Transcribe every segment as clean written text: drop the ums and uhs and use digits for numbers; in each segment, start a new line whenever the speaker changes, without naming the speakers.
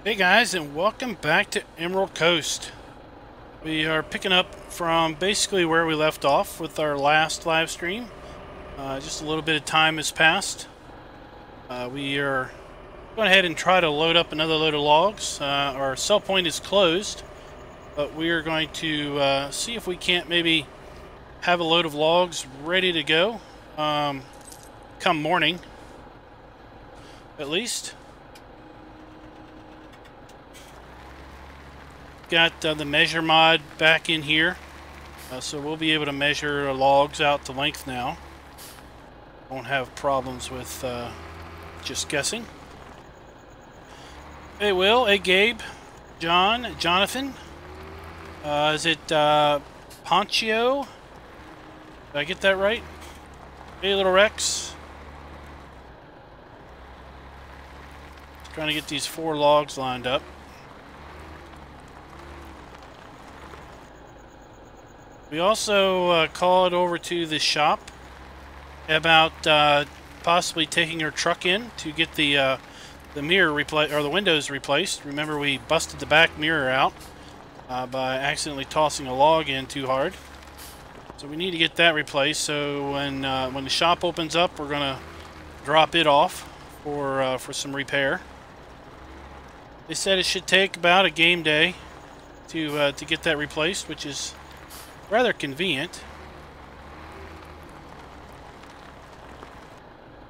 Hey guys, and welcome back to Emerald Coast. We are picking up from basically where we left off with our last live stream. Just a little bit of time has passed. We are going ahead and try to load up another load of logs. Our sell point is closed, but we are going to see if we can't maybe have a load of logs ready to go come morning, at least. Got the measure mod back in here, so we'll be able to measure logs out to length now. Won't have problems with just guessing. Hey Will, hey Gabe, John, Jonathan, is it Ponchio? Did I get that right? Hey little Rex. Trying to get these 4 logs lined up. We also called over to the shop about possibly taking our truck in to get the mirror replaced, or the windows replaced. Remember, we busted the back mirror out by accidentally tossing a log in too hard. So we need to get that replaced. So when the shop opens up, we're gonna drop it off for some repair. They said it should take about a game day to get that replaced, which is rather convenient.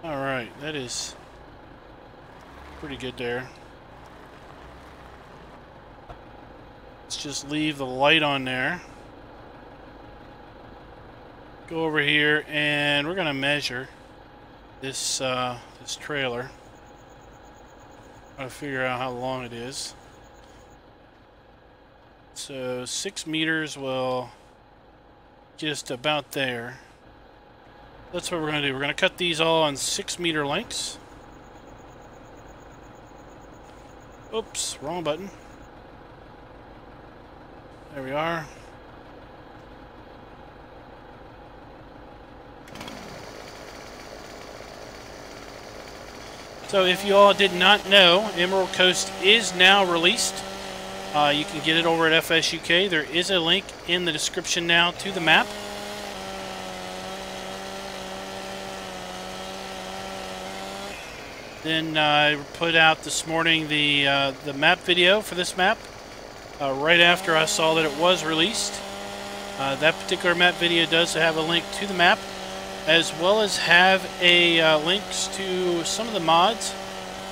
Alright, that is pretty good there. Let's just leave the light on there. Go over here and we're gonna measure this this trailer. Try to figure out how long it is. So 6 meters will just about there. That's what we're going to do. We're going to cut these all on 6-meter lengths. Oops, wrong button. There we are. So if you all did not know, Emerald Coast is now released. You can get it over at FS UK. There is a link in the description now to the map. Then I put out this morning the map video for this map right after I saw that it was released. That particular map video does have a link to the map, as well as have a links to some of the mods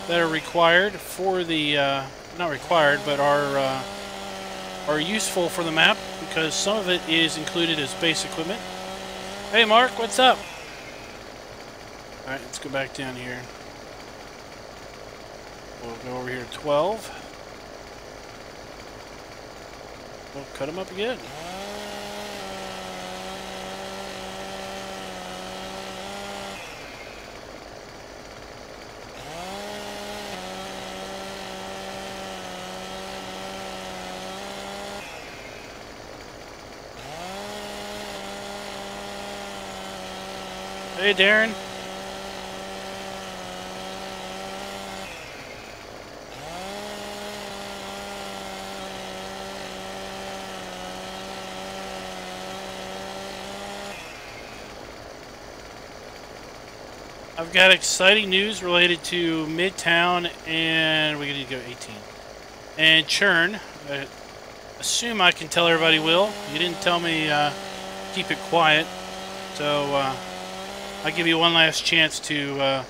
that are required for the not required, but are useful for the map, because some of it is included as base equipment. Hey Mark, what's up? Alright, let's go back down here. We'll go over here to 12. We'll cut them up again. Hey Darren. I've got exciting news related to Midtown, and we need to go 18. And Churn. I assume I can tell everybody, Will. You didn't tell me keep it quiet, so I'll give you one last chance to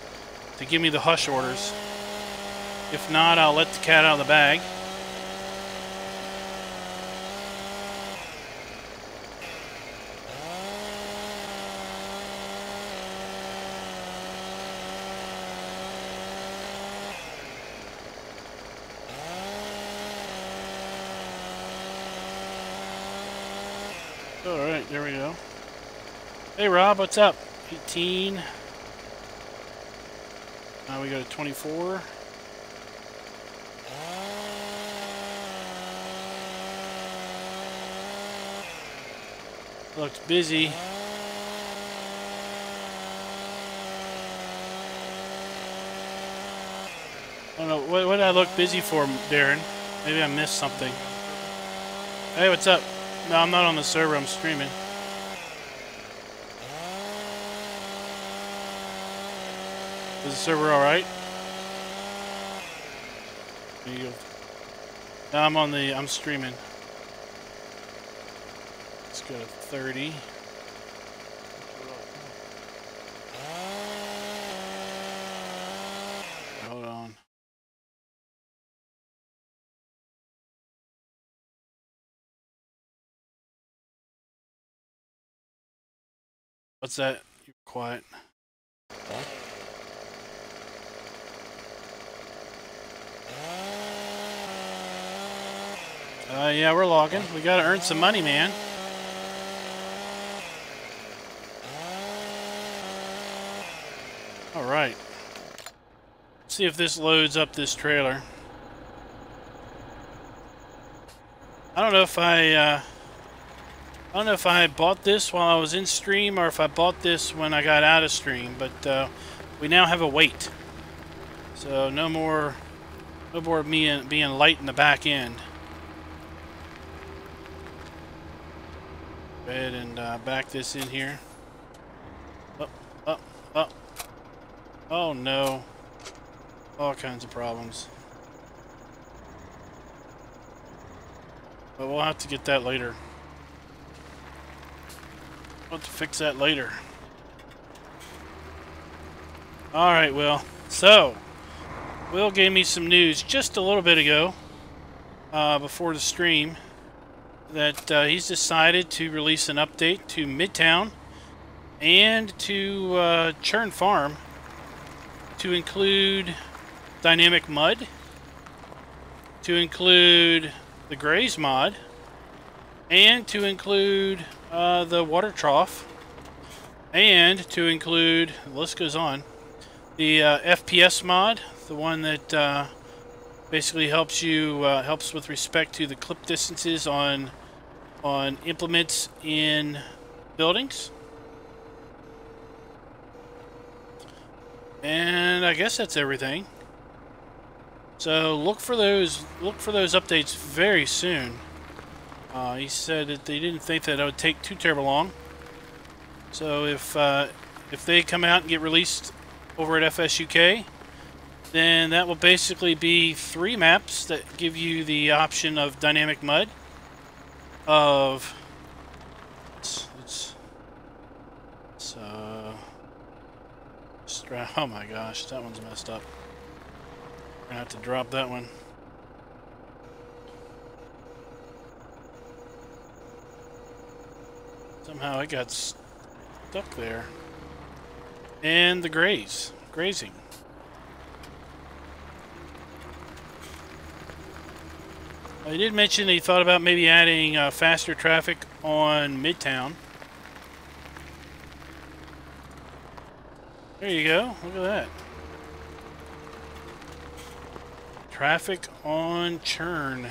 give me the hush orders. If not, I'll let the cat out of the bag. Alright, there we go. Hey Rob, what's up? 18. Now we go to 24. Looks busy. I don't know. What did I look busy for, Darren? Maybe I missed something. Hey, what's up? No, I'm not on the server. I'm streaming. Is the server alright? No, I'm streaming. Let's go to 30. Hold on. What's that? You're quiet. Yeah, we're logging. We gotta earn some money, man. Alright. Let's see if this loads up this trailer. I don't know if I bought this while I was in stream or if I bought this when I got out of stream, but we now have a weight. So no more me being light in the back end. Go ahead and back this in here. Up. Oh no. All kinds of problems. But we'll have to get that later. We'll have to fix that later. Alright, Will. So, Will gave me some news just a little bit ago, before the stream, that he's decided to release an update to Midtown and to Churn Farm to include dynamic mud, to include the Graze mod, and to include the water trough, and to include, the list goes on, the FPS mod, the one that basically helps you helps with respect to the clip distances on implements in buildings. And I guess that's everything. So look for those updates very soon. He said that they didn't think that it would take too terribly long. So if they come out and get released over at FS UK, then that will basically be 3 maps that give you the option of dynamic mud. Oh my gosh, that one's messed up. We're gonna have to drop that one. Somehow it got stuck there. And the grazing. I did mention he thought about maybe adding faster traffic on Midtown. There you go. Look at that. Traffic on Churn.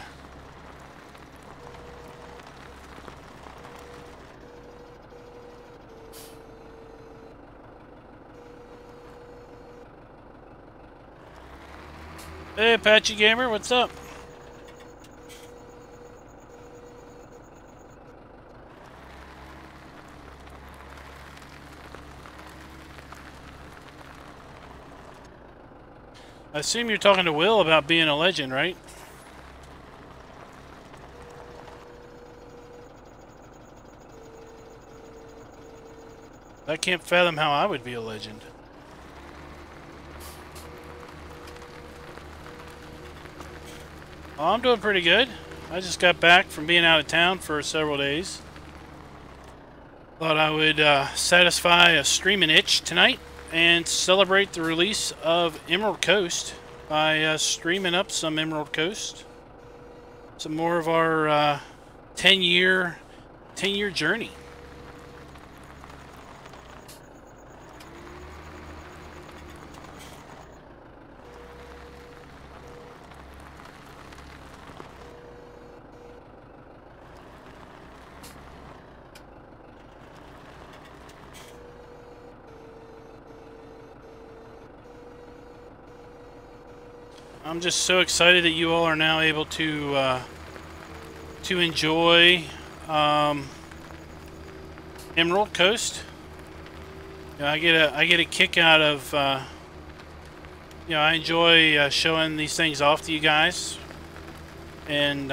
Hey, Apache Gamer, what's up? I assume you're talking to Will about being a legend, right? I can't fathom how I would be a legend. Oh, I'm doing pretty good. I just got back from being out of town for several days. Thought I would satisfy a streaming itch tonight and celebrate the release of Emerald Coast by streaming up some Emerald Coast. Some more of our 10-year journey. I'm just so excited that you all are now able to enjoy Emerald Coast. You know, I get a kick out of you know, I enjoy showing these things off to you guys and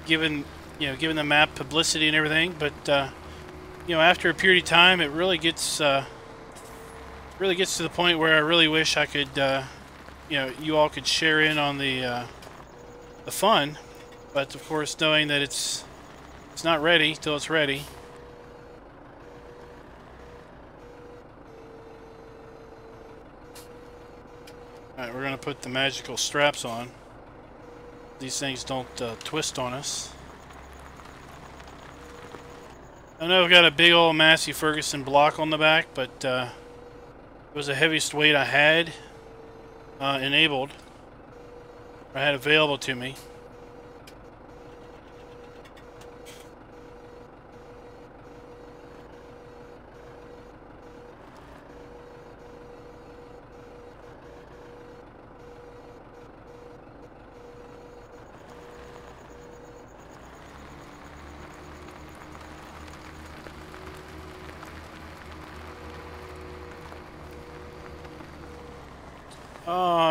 giving the map publicity and everything. But you know, after a period of time, it really gets to the point where I really wish I could you know, you all could share in on the fun. But of course, knowing that it's not ready till it's ready. Alright, we're going to put the magical straps on. These things don't twist on us. I know I've got a big old Massey Ferguson block on the back, but it was the heaviest weight I had enabled. I had available to me.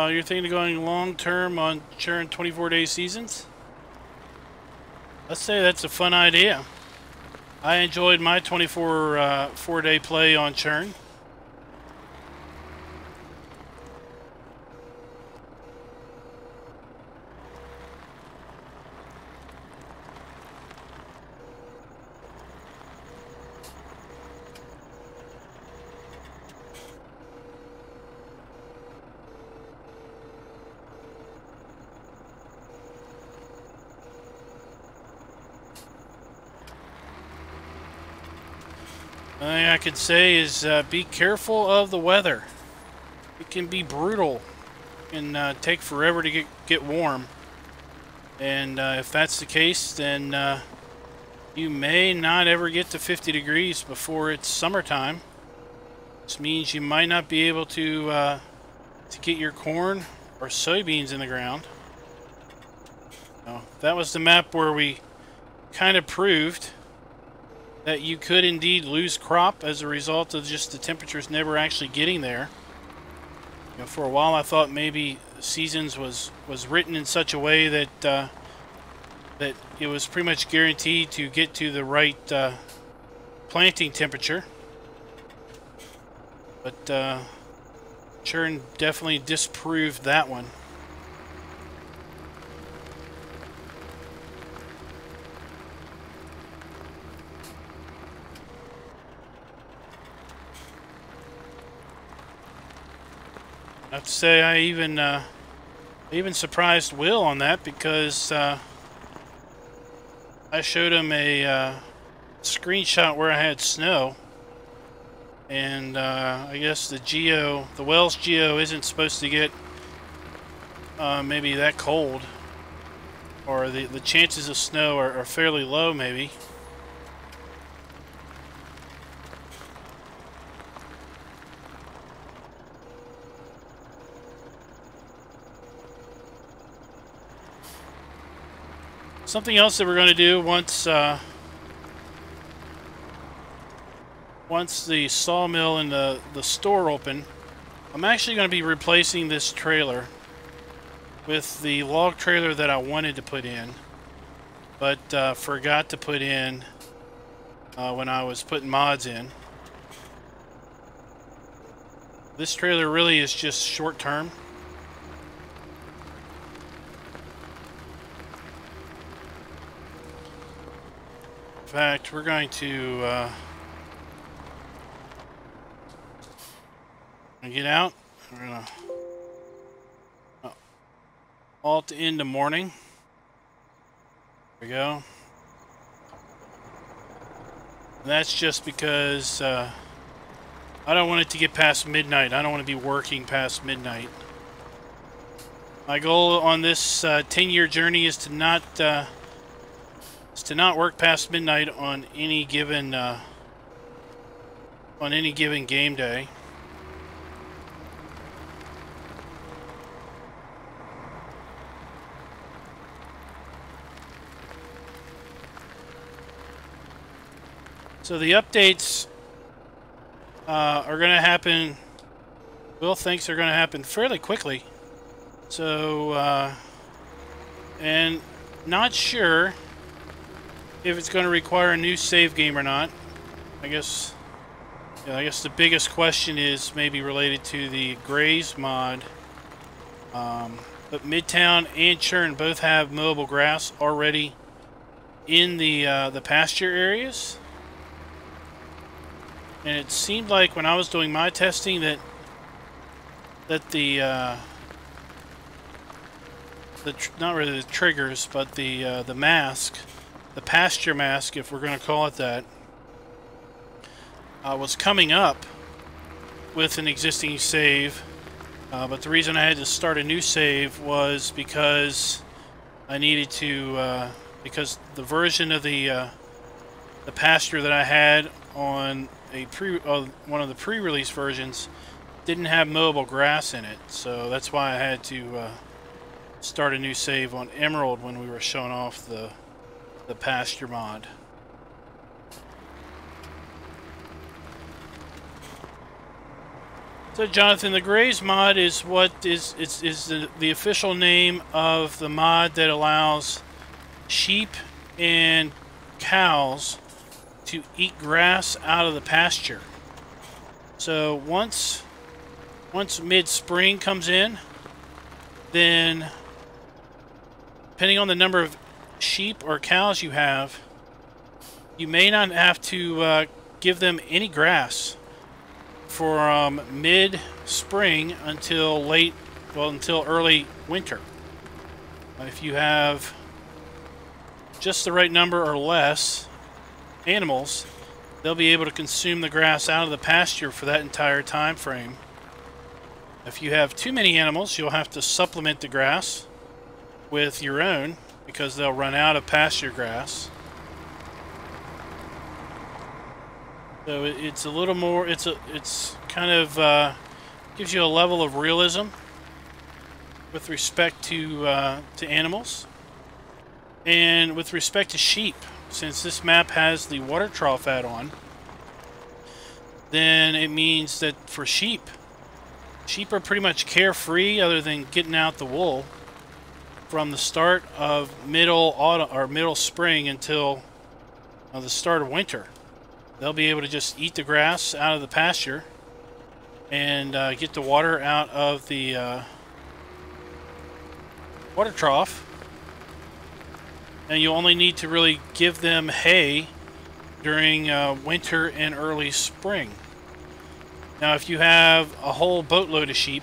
You're thinking of going long-term on churn 24-day seasons? Let's say that's a fun idea. I enjoyed my 4-day play on churn. The thing I could say is be careful of the weather. It can be brutal. It can take forever to get warm. And if that's the case, then you may not ever get to 50 degrees before it's summertime. This means you might not be able to get your corn or soybeans in the ground. Now, that was the map where we kind of proved that you could indeed lose crop as a result of just the temperatures never actually getting there. You know, for a while I thought maybe seasons was written in such a way that that it was pretty much guaranteed to get to the right planting temperature. But churn definitely disproved that one. I have to say, I even surprised Will on that, because I showed him a screenshot where I had snow, and I guess the Wells geo isn't supposed to get maybe that cold, or the chances of snow are fairly low, maybe. Something else that we're going to do once the sawmill and the store open, I'm actually going to be replacing this trailer with the log trailer that I wanted to put in, but forgot to put in when I was putting mods in. This trailer really is just short term. In fact, we're going to get out. We're going to alt into morning. There we go. And that's just because I don't want it to get past midnight. I don't want to be working past midnight. My goal on this 10-year journey is to not work past midnight on any given game day. So the updates are going to happen. Will thinks they're going to happen fairly quickly. So, and not sure if it's going to require a new save game or not. I guess the biggest question is maybe related to the Graze mod. But Midtown and Churn both have mowable grass already in the pasture areas. And it seemed like when I was doing my testing that the not really the triggers, but the mask, the pasture mask, if we're going to call it that, was coming up with an existing save. But the reason I had to start a new save was because I needed to because the version of the pasture that I had on one of the pre-release versions didn't have mowable grass in it, so that's why I had to start a new save on Emerald when we were showing off the pasture mod. So Jonathan, the Graze mod is the official name of the mod that allows sheep and cows to eat grass out of the pasture. So once mid-spring comes in, then depending on the number of sheep or cows you have, you may not have to give them any grass for mid-spring until until early winter. If you have just the right number or less animals, they'll be able to consume the grass out of the pasture for that entire time frame. If you have too many animals, you'll have to supplement the grass with your own because they'll run out of pasture grass. So it's a little more, it's kind of gives you a level of realism with respect to animals. And with respect to sheep, since this map has the water trough add-on, then it means that for sheep are pretty much carefree other than getting out the wool from the start of middle autumn or middle spring until the start of winter. They'll be able to just eat the grass out of the pasture and get the water out of the water trough. And you only need to really give them hay during winter and early spring. Now, if you have a whole boatload of sheep,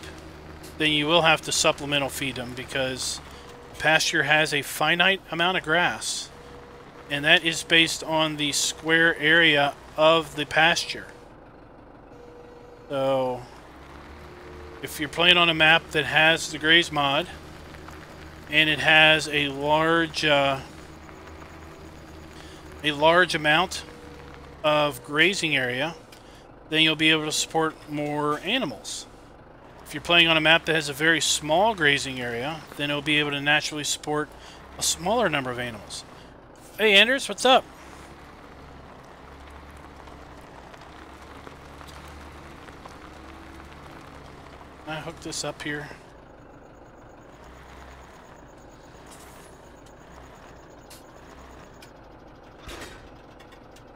then you will have to supplemental feed them because pasture has a finite amount of grass, and that is based on the square area of the pasture. So, if you're playing on a map that has the Graze mod, and it has a large amount of grazing area, then you'll be able to support more animals. If you're playing on a map that has a very small grazing area, then it'll be able to naturally support a smaller number of animals. Hey Anders, what's up? Can I hook this up here?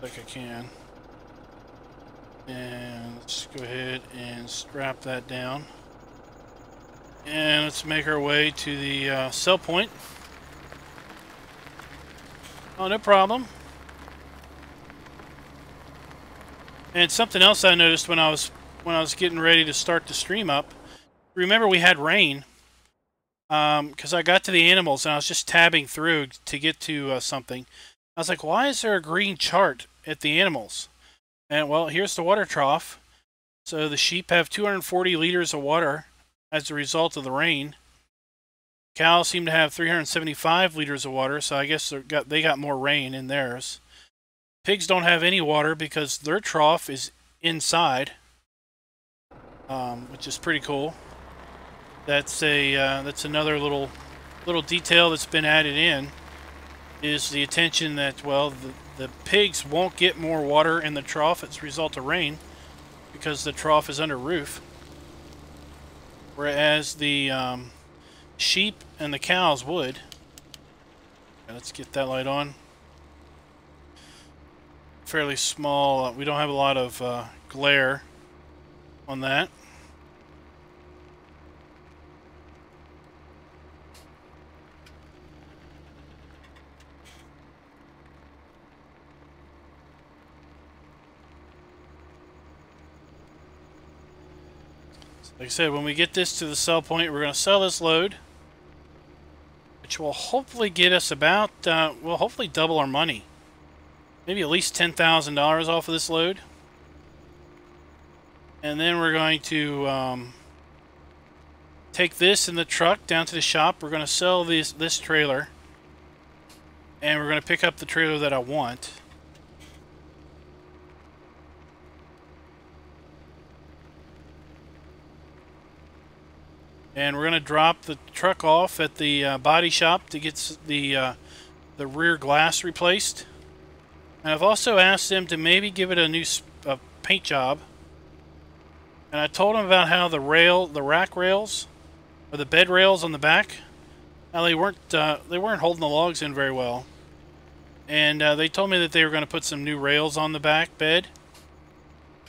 Like I can. And let's go ahead and strap that down. And let's make our way to the sell point. Oh, no problem. And something else I noticed when I was getting ready to start the stream up. Remember, we had rain. Because I got to the animals and I was just tabbing through to get to something. I was like, why is there a green chart at the animals? And well, here's the water trough. So the sheep have 240 liters of water as a result of the rain. Cows seem to have 375 liters of water, so I guess they got more rain in theirs. Pigs don't have any water because their trough is inside, which is pretty cool. That's another little detail that's been added in. is the attention that, well, the pigs won't get more water in the trough as a result of rain because the trough is under roof. Whereas the sheep and the cows would. Okay, let's get that light on. Fairly small. We don't have a lot of glare on that. Like I said, when we get this to the sell point, we're going to sell this load, which will hopefully get us about, will hopefully double our money. Maybe at least $10,000 off of this load. And then we're going to take this in the truck down to the shop. We're going to sell this trailer. And we're going to pick up the trailer that I want. And we're going to drop the truck off at the body shop to get the rear glass replaced. And I've also asked them to maybe give it a new paint job. And I told them about how the rack rails, or the bed rails on the back, how they weren't holding the logs in very well. And they told me that they were going to put some new rails on the back bed.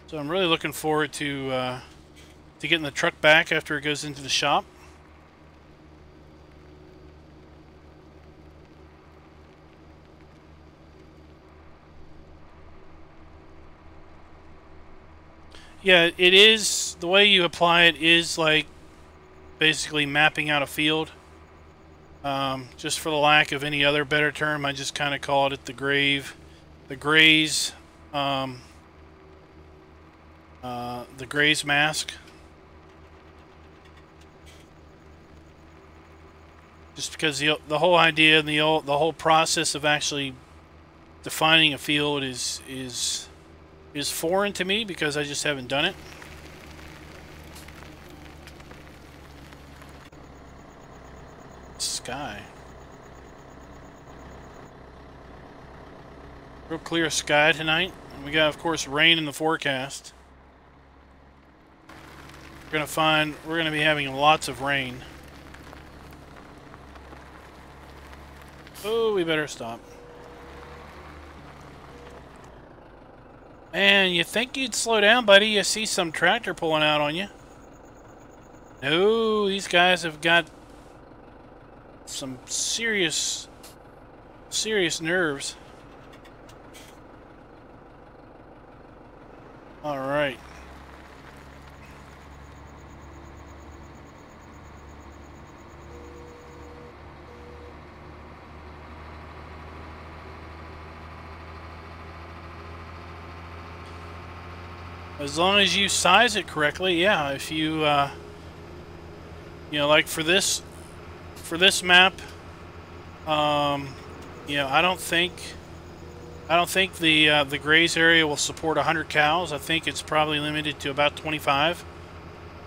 So I'm really looking forward to getting the truck back after it goes into the shop. Yeah, it is, the way you apply it is like basically mapping out a field. Just for the lack of any other better term, I just kind of called it the graze mask. Just because the whole idea and the whole process of actually defining a field is foreign to me because I just haven't done it. Sky. Real clear sky tonight. And we got, of course, rain in the forecast. We're gonna be having lots of rain. Oh, we better stop. Man, you think you'd slow down, buddy? You see some tractor pulling out on you. No, these guys have got some serious nerves. All right. As long as you size it correctly, yeah. If you, you know, like for this map, you know, I don't think the graze area will support 100 cows. I think it's probably limited to about 25,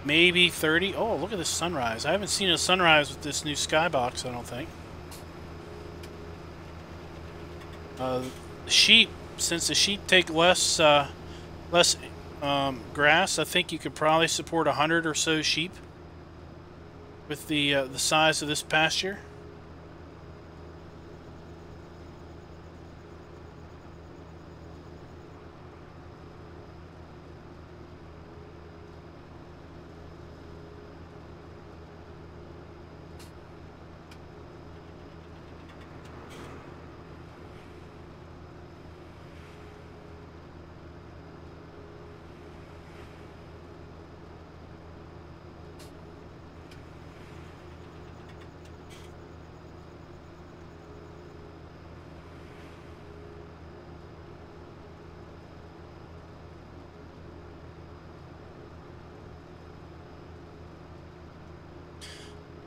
maybe 30. Oh, look at this sunrise! I haven't seen a sunrise with this new skybox, I don't think. The sheep, since the sheep take less grass, I think you could probably support 100 or so sheep with the size of this pasture.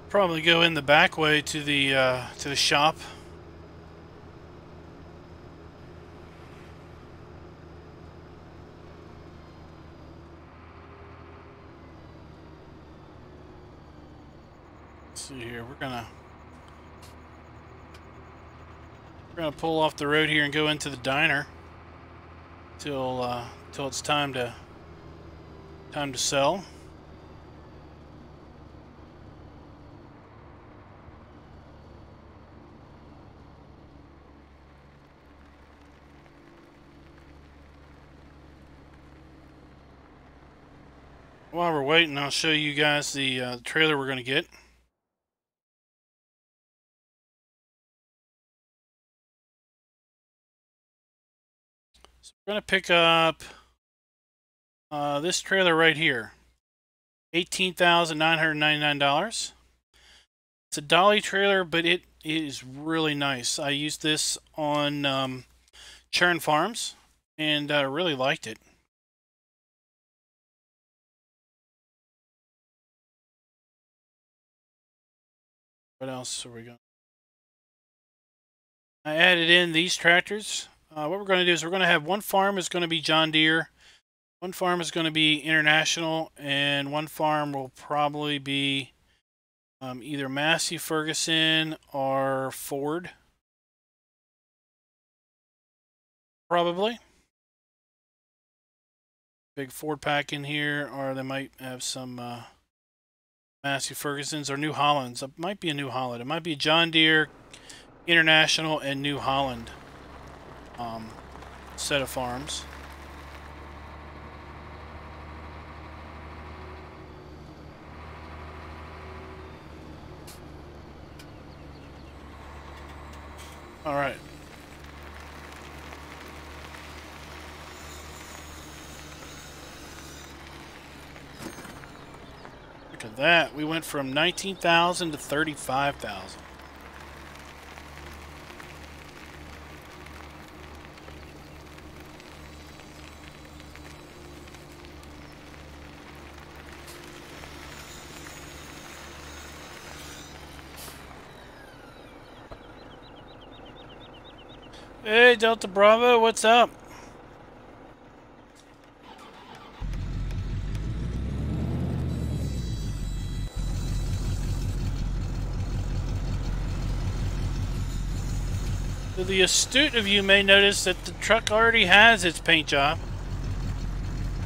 Probably go in the back way to the shop. Let's see here. We're We're gonna pull off the road here and go into the diner till it's time to sell. While we're waiting, I'll show you guys the trailer we're going to get. So we're going to pick up this trailer right here, $18,999. It's a dolly trailer, but it is really nice. I used this on Churn Farms, and I really liked it. What else are we going? I added in these tractors. What we're going to do is we're going to have one farm is going to be John Deere, one farm is going to be International, and one farm will probably be either Massey Ferguson or Ford. Probably. Big Ford pack in here, or they might have some Massey Fergusons or New Hollands. It might be a New Holland. It might be John Deere, International, and New Holland set of farms. All right. Look at that. We went from 19,000 to 35,000. Hey, Delta Bravo, what's up? So the astute of you may notice that the truck already has its paint job.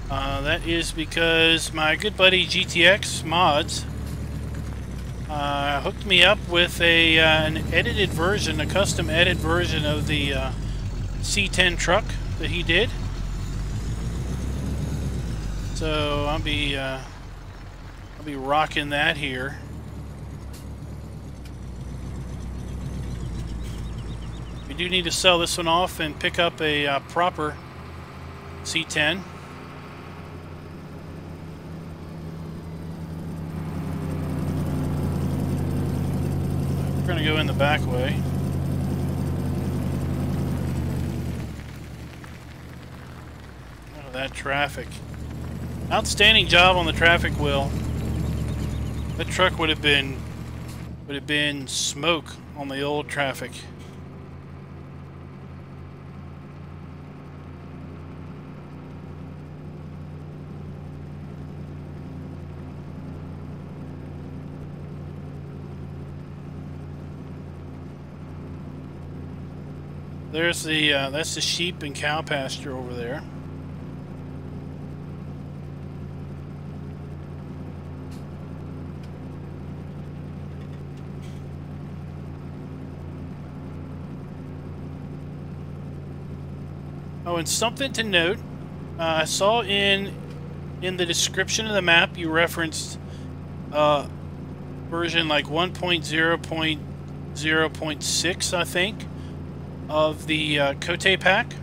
That is because my good buddy GTX Mods hooked me up with an edited version, a custom edit version of the C10 truck that he did. So I'll be rocking that here. We do need to sell this one off and pick up a proper C10. We're going to go in the back way. Look at that traffic. Outstanding job on the traffic wheel. That truck would have been smoke on the old traffic. There's the that's the sheep and cow pasture over there. Oh, and something to note, I saw in the description of the map you referenced version like 1.0.0.6, I think, of the Cote pack.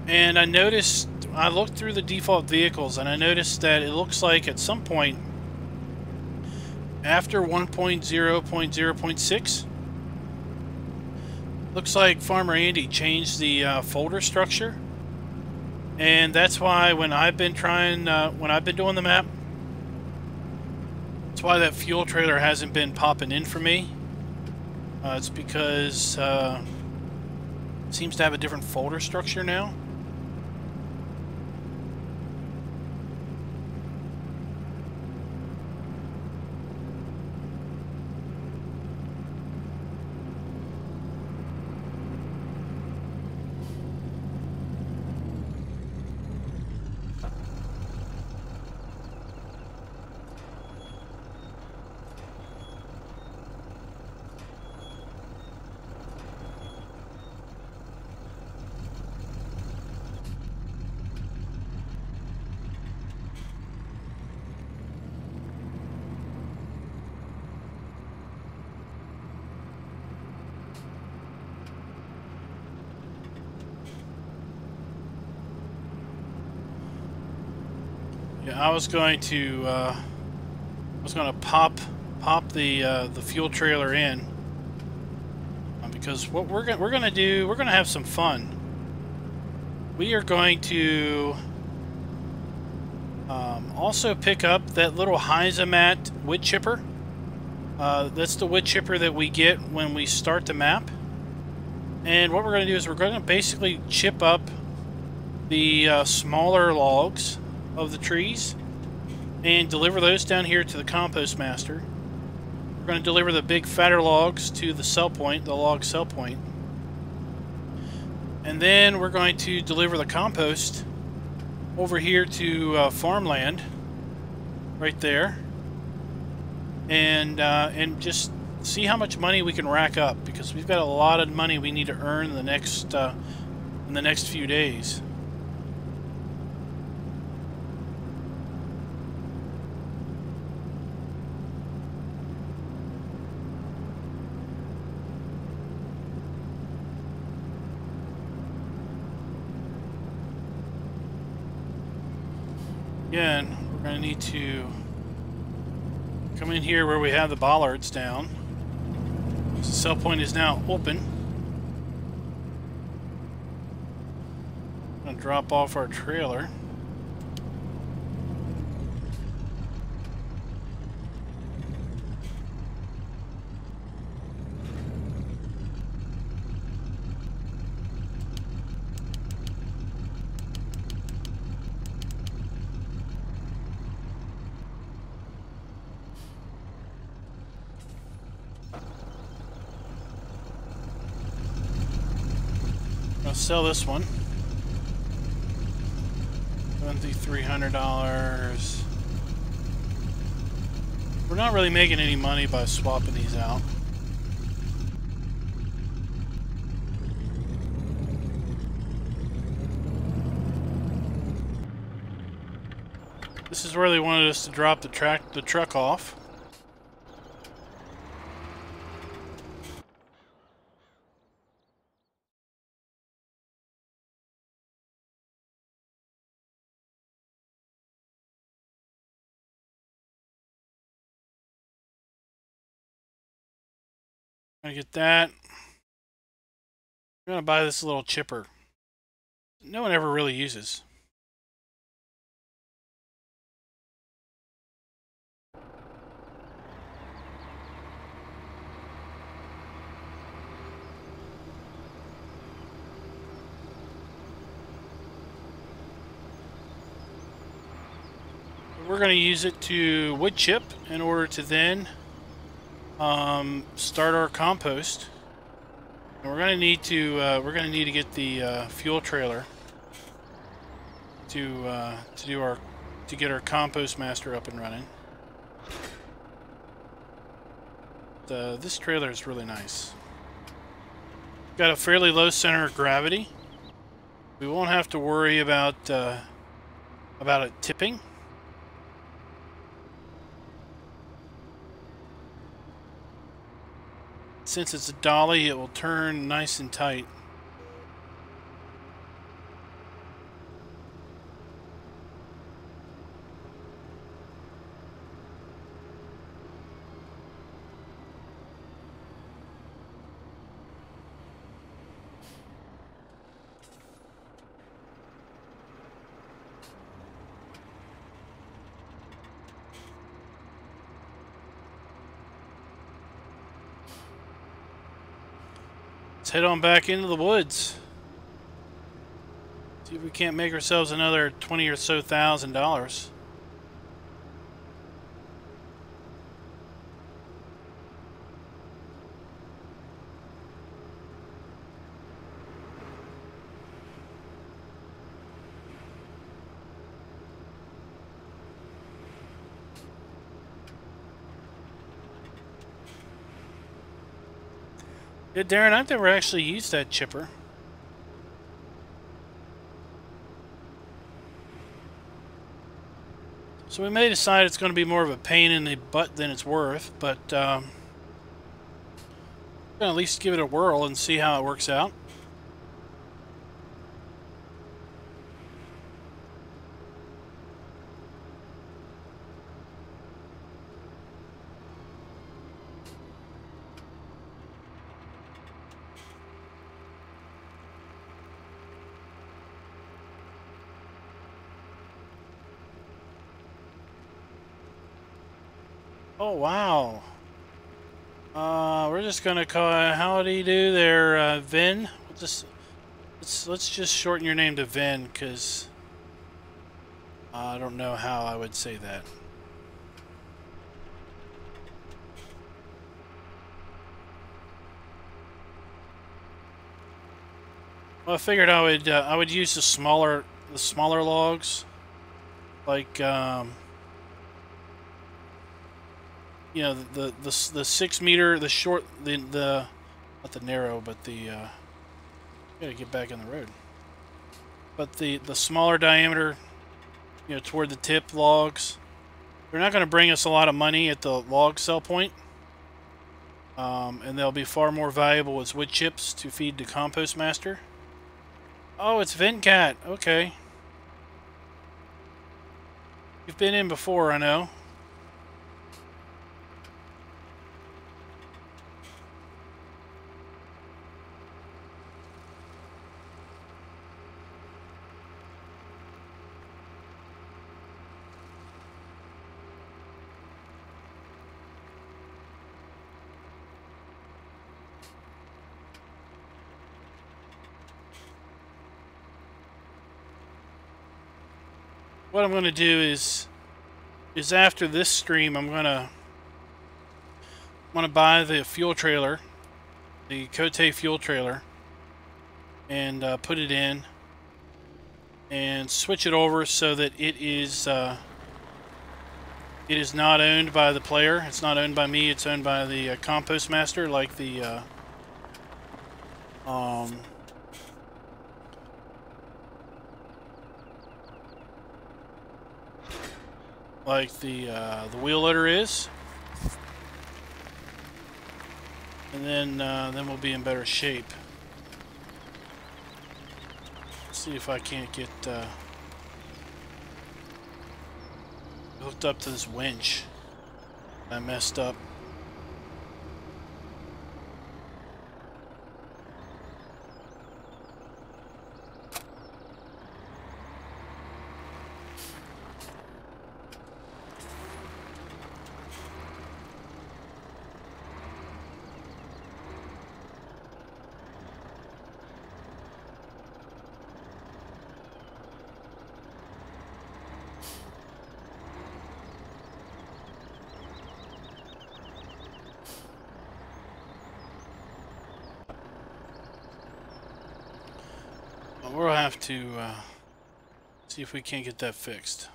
And I noticed, I looked through the default vehicles and I noticed that it looks like at some point after 1.0.0.6, looks like Farmer Andy changed the folder structure. And that's why when I've been doing the map, that's why that fuel trailer hasn't been popping in for me. It's because it seems to have a different folder structure now. Yeah, I was going to pop the fuel trailer in because what we're gonna do, we're gonna have some fun. We are going to also pick up that little Heisemat wood chipper. That's the wood chipper that we get when we start the map. And what we're going to do is we're going to basically chip up the smaller logs of the trees and deliver those down here to the Compost Master. We're going to deliver the big fatter logs to the sell point, the log sell point. And then we're going to deliver the compost over here to farmland, right there, and just see how much money we can rack up, because we've got a lot of money we need to earn in the next few days. Again, we're going to need to come in here where we have the bollards down. The sell point is now open. I'm going to drop off our trailer. I'll sell this one. $2,300. We're not really making any money by swapping these out. This is where they wanted us to drop the truck off. Gonna get that. I'm gonna buy this little chipper. No one ever really uses. We're gonna use it to wood chip in order to then start our compost. And we're gonna need to get the fuel trailer to get our Compost Master up and running. This trailer is really nice. Got a fairly low center of gravity. We won't have to worry about it tipping. Since it's a dolly, it will turn nice and tight. Let's head on back into the woods. See if we can't make ourselves another $20,000 or so. Yeah, Darren, I've never actually used that chipper. So we may decide it's going to be more of a pain in the butt than it's worth, but we're going to at least give it a whirl and see how it works out. Oh, wow. We're just gonna call it, howdy do there, Vin. Let's just shorten your name to Vin, because I don't know how I would say that. Well, I figured I would use the smaller logs, like you know, the 6 meter, the short, the not the narrow, but the gotta get back on the road. But the smaller diameter, you know, toward the tip logs, they're not going to bring us a lot of money at the log sell point, and they'll be far more valuable as wood chips to feed the Compost Master. Oh, it's Vincat. Okay. You've been in before, I know. What I'm going to do is after this stream, I'm going to buy the fuel trailer, the Cote fuel trailer, and put it in and switch it over so that it is not owned by the player. It's not owned by me. It's owned by the Compost Master, like the wheel loader is, and then we'll be in better shape. Let's see if I can't get hooked up to this winch. I messed up. We'll have to see if we can't get that fixed.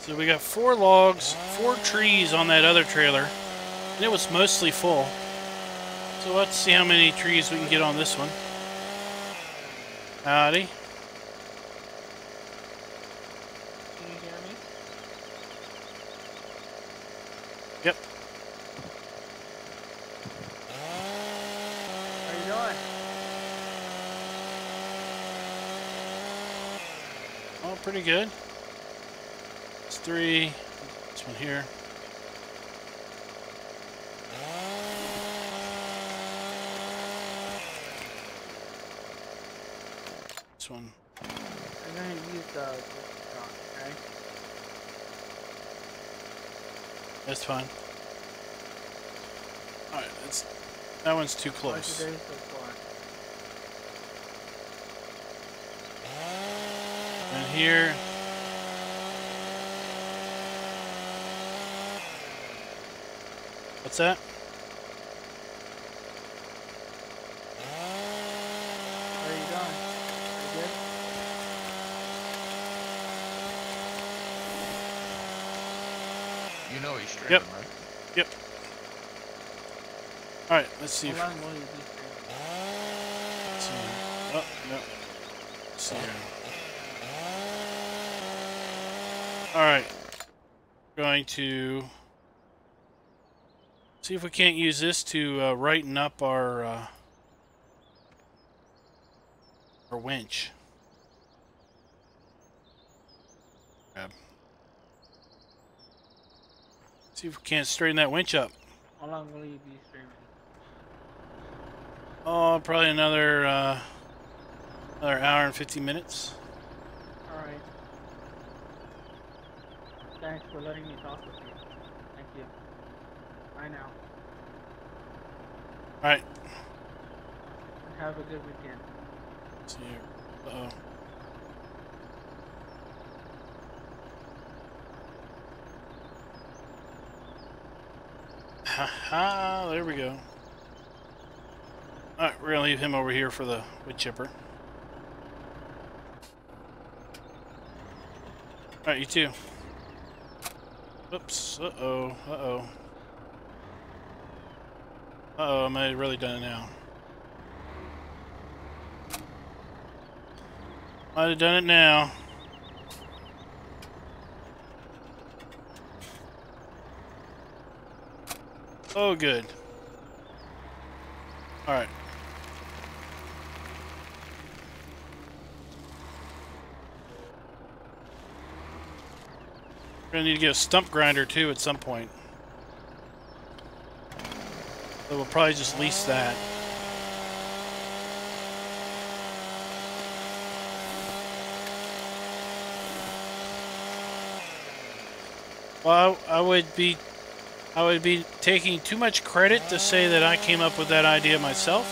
So we got 4 logs, 4 trees on that other trailer, and it was mostly full. So let's see how many trees we can get on this one. Howdy.
Can you hear me?
Yep.
How you doing?
Oh, pretty good. It's 3. This one here. One.
I'm gonna use the okay?
That's fine. Alright, that one's too close.
What's your day so far?
And here. What's that?
How are you doing? You good?
You know he's streaming,
Yep.
right?
Yep. Alright, let's see.
How long will you be streaming?
Let's see. Oh, no. Let's see here. Alright. Going to see if we can't use this to righten up our winch. Grab. See if we can't straighten that winch up.
How long will you be streaming?
Oh, probably another hour and 50 minutes.
Alright. Thanks for letting me talk with you. Thank you. Bye now.
Alright.
And have a good weekend.
See you. Uh-oh. Haha, there we go. Alright, we're gonna leave him over here for the wood chipper. Alright, you too. Oops, uh-oh, uh-oh. Uh-oh, I might have really done it now. Might have done it now. Oh, good. Alright. We're gonna need to get a stump grinder too at some point. So we'll probably just lease that. Well, I would be taking too much credit to say that I came up with that idea myself.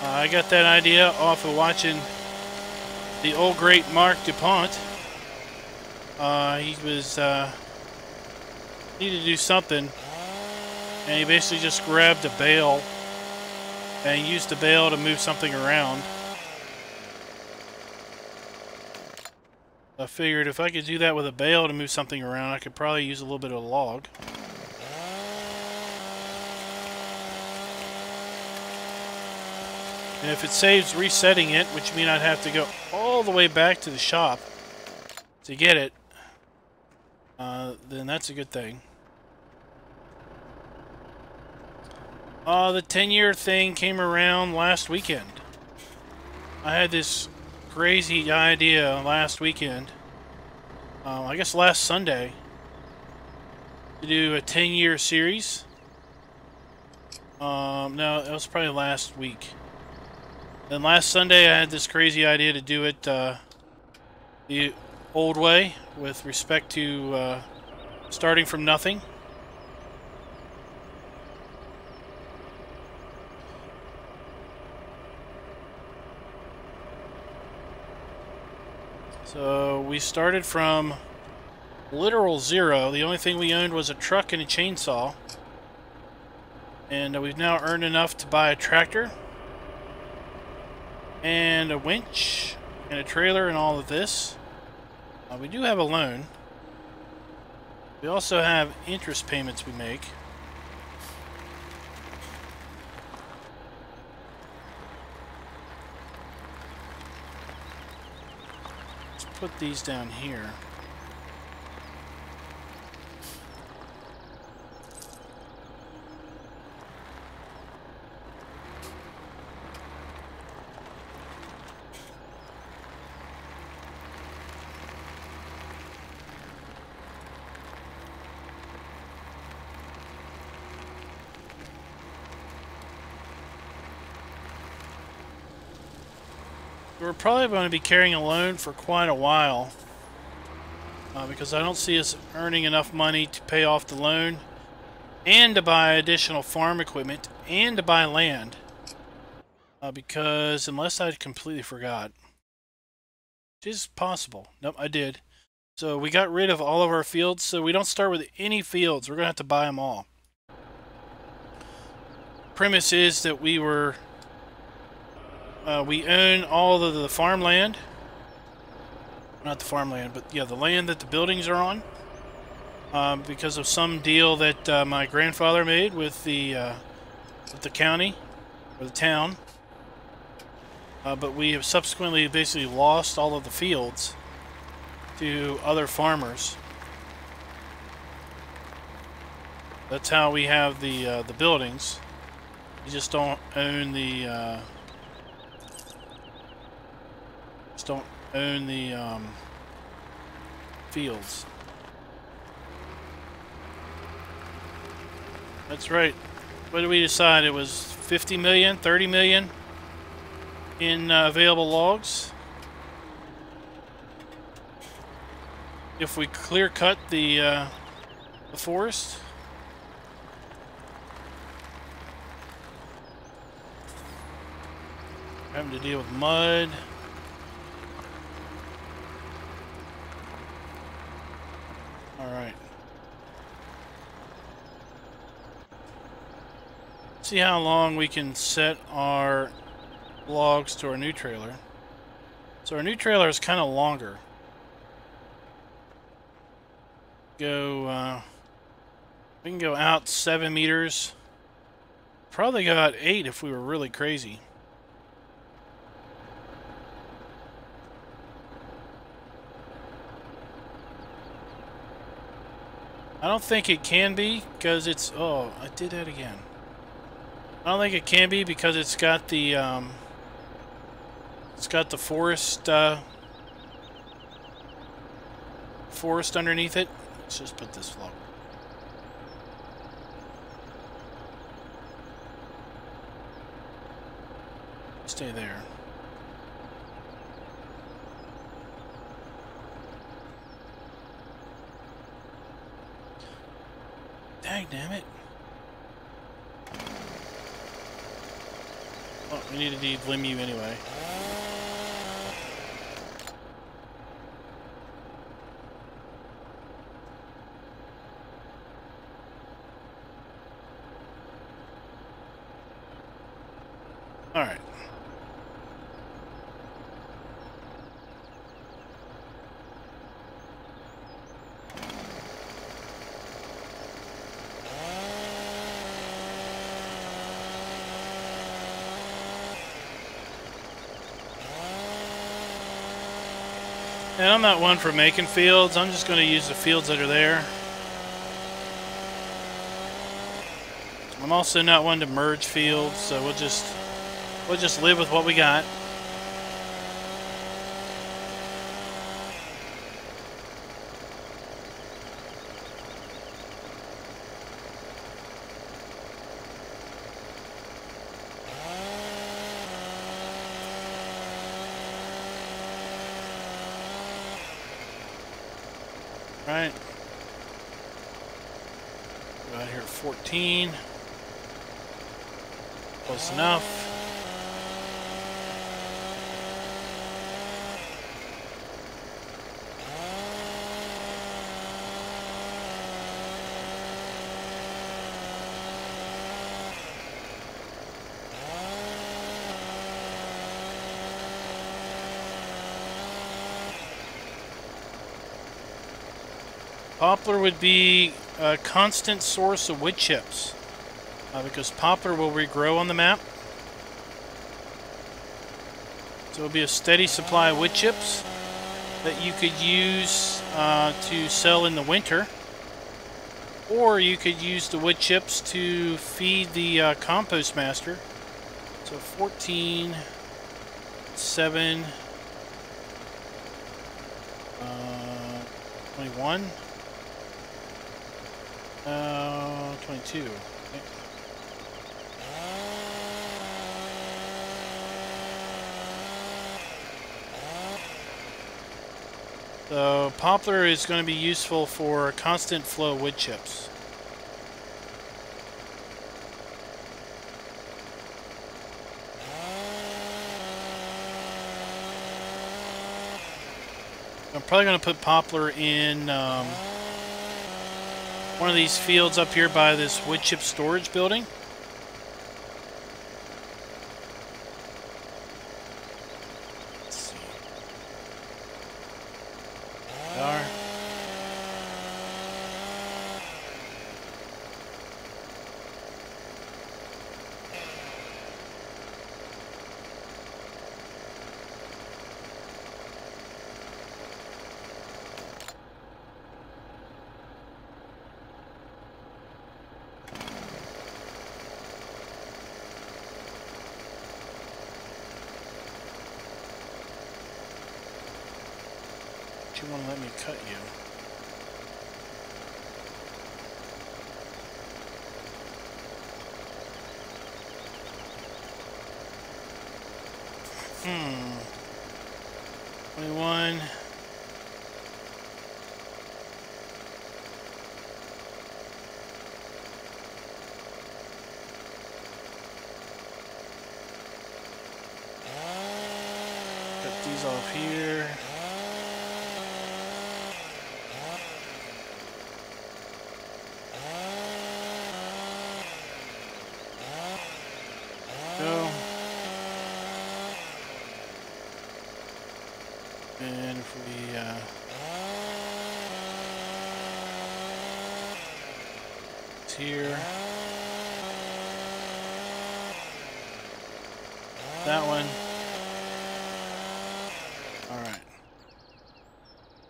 I got that idea off of watching the old great Mark DuPont. He was needed to do something, and he basically just grabbed a bale and used the bale to move something around. I figured if I could do that with a bale to move something around, I could probably use a little bit of a log. And if it saves resetting it, which means I'd have to go all the way back to the shop to get it, then that's a good thing. The 10-year thing came around last weekend. I had this crazy idea last weekend, I guess last Sunday, to do a 10-year series. No, it was probably last week. Then last Sunday I had this crazy idea to do it the old way, with respect to starting from nothing. So we started from literal zero. The only thing we owned was a truck and a chainsaw. And we've now earned enough to buy a tractor and a winch and a trailer and all of this. We do have a loan. We also have interest payments we make. Put these down here. We're probably going to be carrying a loan for quite a while, because I don't see us earning enough money to pay off the loan and to buy additional farm equipment and to buy land, because unless I completely forgot, which is possible. Nope, I did. So we got rid of all of our fields, so we don't start with any fields. We're going to have to buy them all. Premise is that we own all of the farmland. Not the farmland, but yeah, the land that the buildings are on. Because of some deal that my grandfather made with the county, or the town. But we have subsequently basically lost all of the fields to other farmers. That's how we have the buildings. We just don't own the fields. That's right. What did we decide? It was 50 million, 30 million in available logs. If we clear cut the forest. Having to deal with mud. Alright. See how long we can set our logs to our new trailer. So our new trailer is kind of longer. We can go out 7 meters. Probably go out 8 if we were really crazy. I don't think it can be because it's... Oh, I did that again. I don't think it can be because it's got the forest forest underneath it. Let's just put this log. Stay there. Dang, damn it. Oh, we need to delim you anyway. All right. And I'm not one for making fields. I'm just going to use the fields that are there. I'm also not one to merge fields, so we'll just live with what we got. Right. Go out here at 14. Close enough. Poplar would be a constant source of wood chips because poplar will regrow on the map. So it'll be a steady supply of wood chips that you could use to sell in the winter. Or you could use the wood chips to feed the Compost Master. So 14, 7, 21. 22. Okay. So poplar is going to be useful for constant flow wood chips. I'm probably going to put poplar in one of these fields up here by this wood chip storage building. Let's see. There are. You want to let me cut you. 21. Cut these off here. Go. And if we it's here. That one. All right.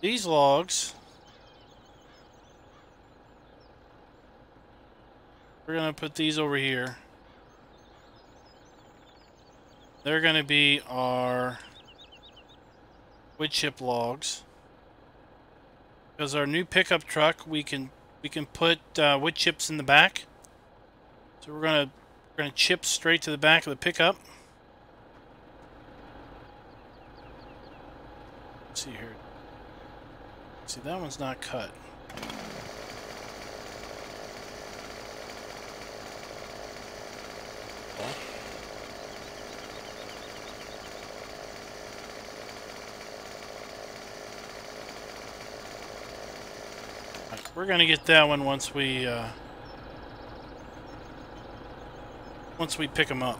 These logs, we're going to put these over here. They're going to be our wood chip logs. Because our new pickup truck, we can put wood chips in the back. So we're gonna chip straight to the back of the pickup. Let's see here. See, that one's not cut. We're gonna get that one once we pick them up.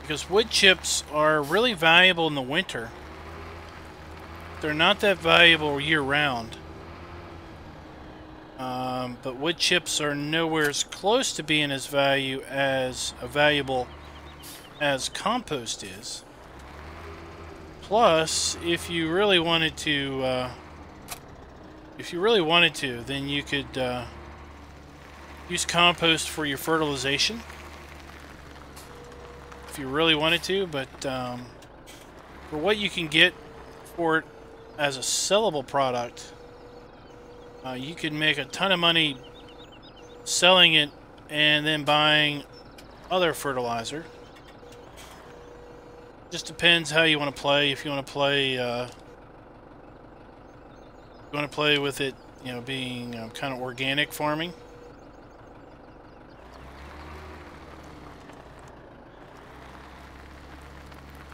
Because wood chips are really valuable in the winter. They're not that valuable year-round. But wood chips are nowhere as close to being as valuable as compost is. Plus, if you really wanted to, then you could use compost for your fertilization. If you really wanted to, but for what you can get for it as a sellable product, you can make a ton of money selling it and then buying other fertilizer. Just depends how you want to play. If you want to play, with it, you know, being kind of organic farming.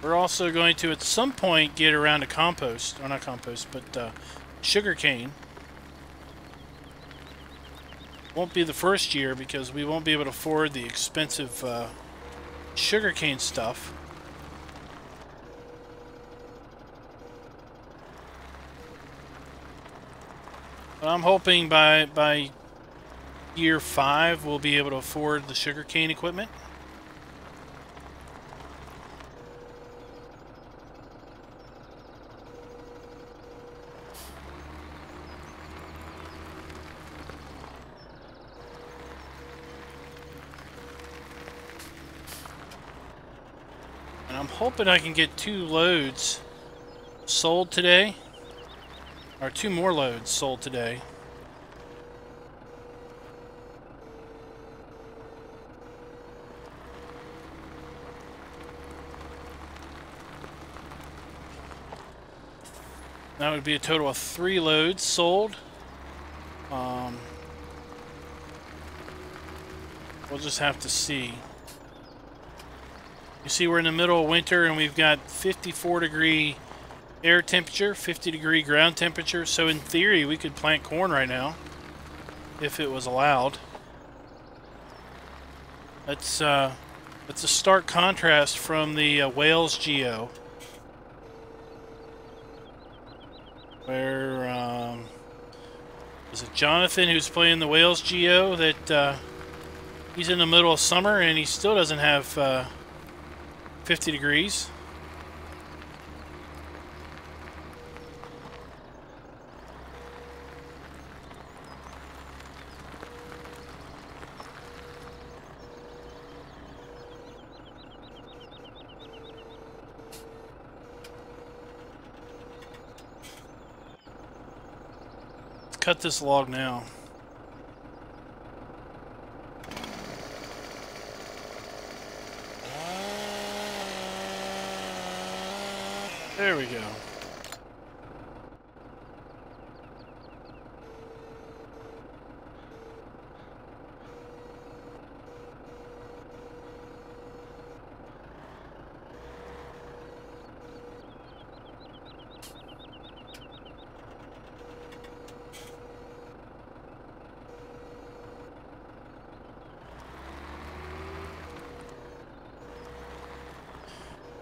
We're also going to, at some point, get around to compost, or not compost, but sugar cane. Won't be the first year because we won't be able to afford the expensive sugar cane stuff. But I'm hoping by year 5 we'll be able to afford the sugar cane equipment. And I'm hoping I can get 2 loads sold today. Or 2 more loads sold today. That would be a total of 3 loads sold. We'll just have to see. You see, we're in the middle of winter and we've got 54-degree air temperature, 50-degree ground temperature, so in theory we could plant corn right now if it was allowed. That's a stark contrast from the Wales Geo, where is it Jonathan who's playing the Wales Geo that he's in the middle of summer and he still doesn't have 50 degrees. Cut this log now. There we go.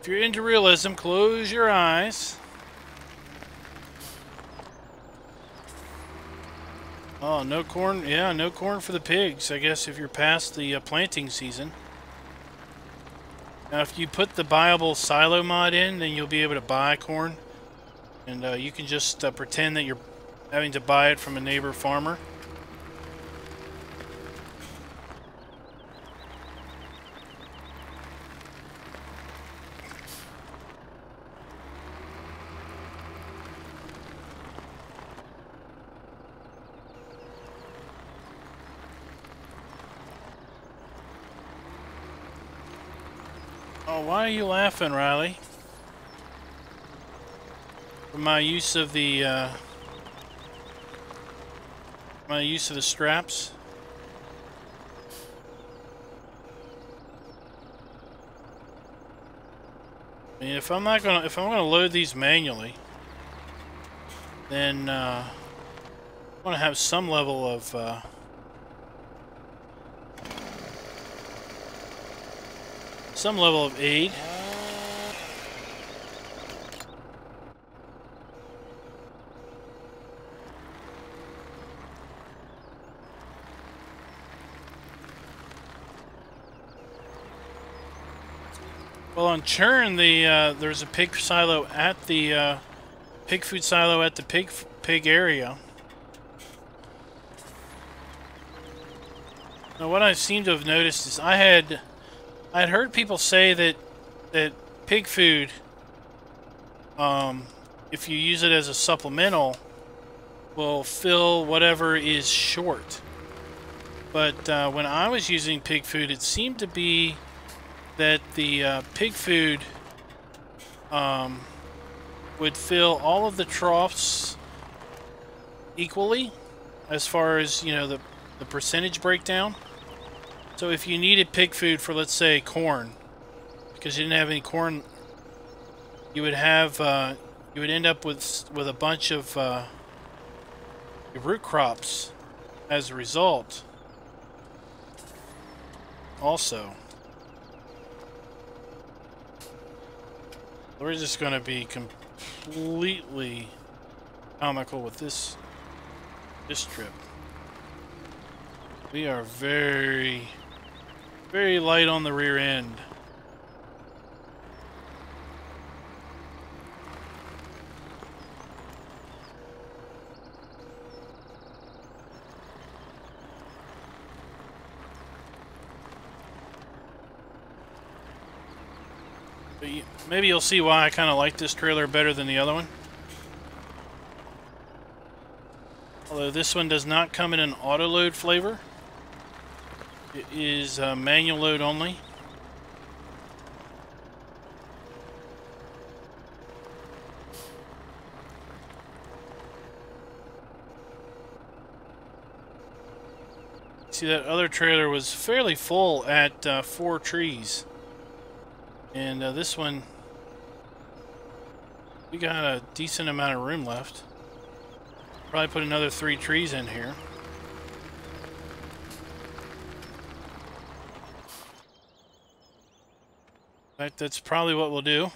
If you're into realism, close your eyes. Oh, no corn. Yeah, no corn for the pigs, I guess, if you're past the planting season. Now, if you put the buyable silo mod in, then you'll be able to buy corn. And you can just pretend that you're having to buy it from a neighbor farmer. Oh, why are you laughing, Riley? For my use of the straps. I mean, if I'm gonna load these manually, then I want to have some level of aid. Well, on Churn, there's a pig silo at the pig food silo at the pig area. Now, what I seem to have noticed is I'd heard people say that pig food, if you use it as a supplemental, will fill whatever is short. But when I was using pig food, it seemed to be that the pig food would fill all of the troughs equally, as far as, you know, the percentage breakdown. So if you needed pig food for, let's say, corn, because you didn't have any corn, you would have you would end up with a bunch of root crops as a result. Also, we're just going to be completely comical with this trip. We are very, very light on the rear end. But maybe you'll see why I kind of like this trailer better than the other one. Although this one does not come in an auto load flavor. It is manual load only. See, that other trailer was fairly full at 4 trees. And this one, we got a decent amount of room left. Probably put another 3 trees in here. In fact, that's probably what we'll do.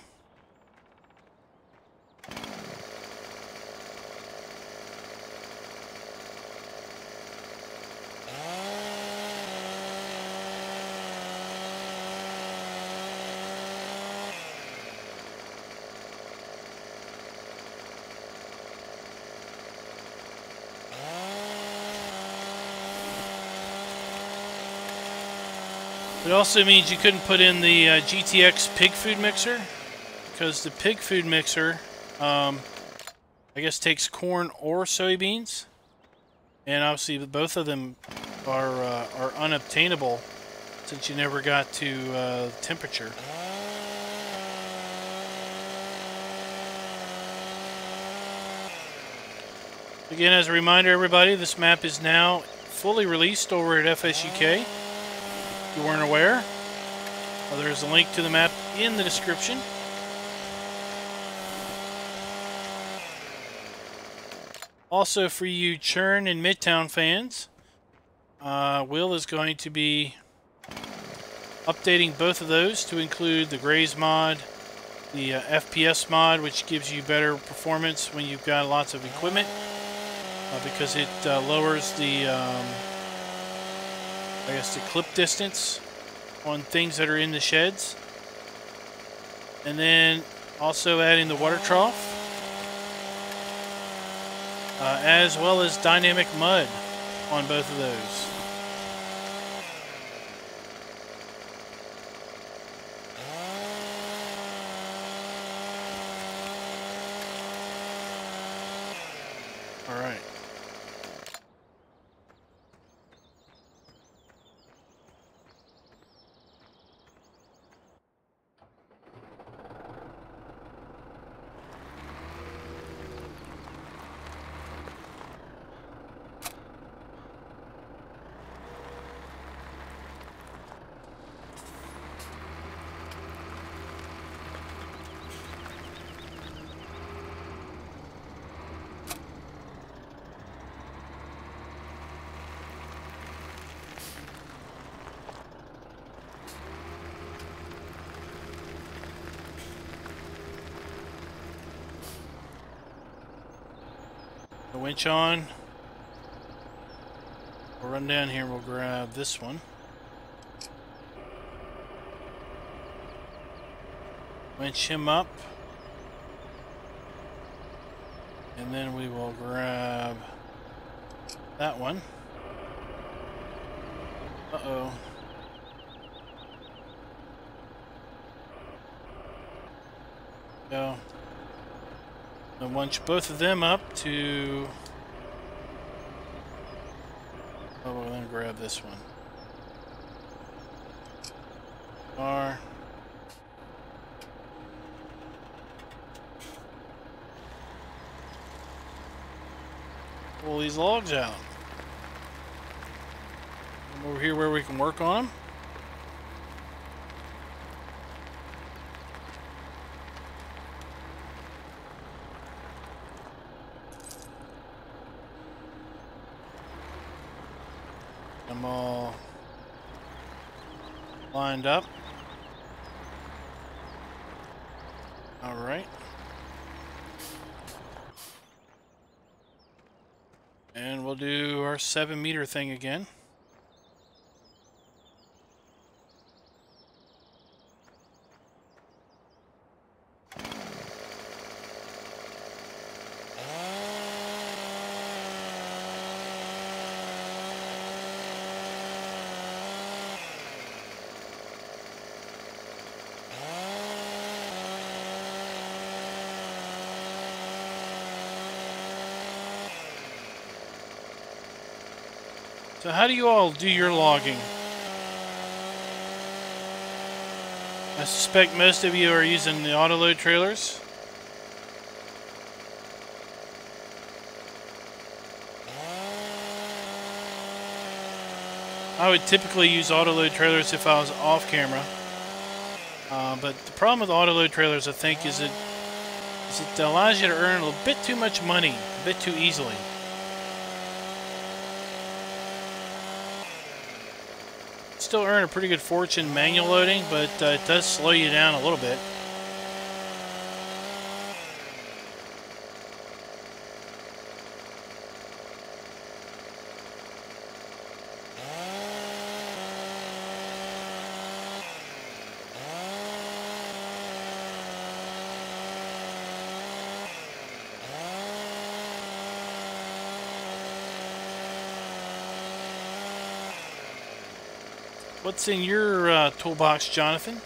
It also means you couldn't put in the GTX pig food mixer, because the pig food mixer, I guess, takes corn or soybeans, and obviously both of them are unobtainable since you never got to temperature. Again, as a reminder, everybody, this map is now fully released over at FSUK. If you weren't aware, there's a link to the map in the description. Also, for you Churn and Midtown fans, Will is going to be updating both of those to include the Graze mod, the FPS mod, which gives you better performance when you've got lots of equipment, because it lowers the, I guess, the clip distance on things that are in the sheds. And then also adding the water trough, as well as dynamic mud on both of those. All right. The winch on. We'll run down here and we'll grab this one. Winch him up. And then we will grab that one. Uh-oh. Go. And winch both of them up to... Oh, we're going to grab this one. R. Pull these logs out. Come over here where we can work on them. I'm all lined up. All right. And we'll do our 7-meter thing again. So how do you all do your logging? I suspect most of you are using the autoload trailers. I would typically use autoload trailers if I was off camera. But the problem with autoload trailers, I think, is it allows you to earn a little bit too much money, a bit too easily. Still earn a pretty good fortune manual loading, but it does slow you down a little bit. What's in your toolbox, Jonathan?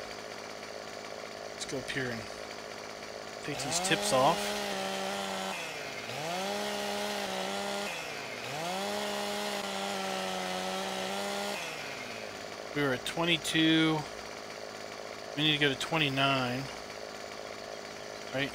Let's go up here and take these tips off. We were at 22. We need to go to 29. Right?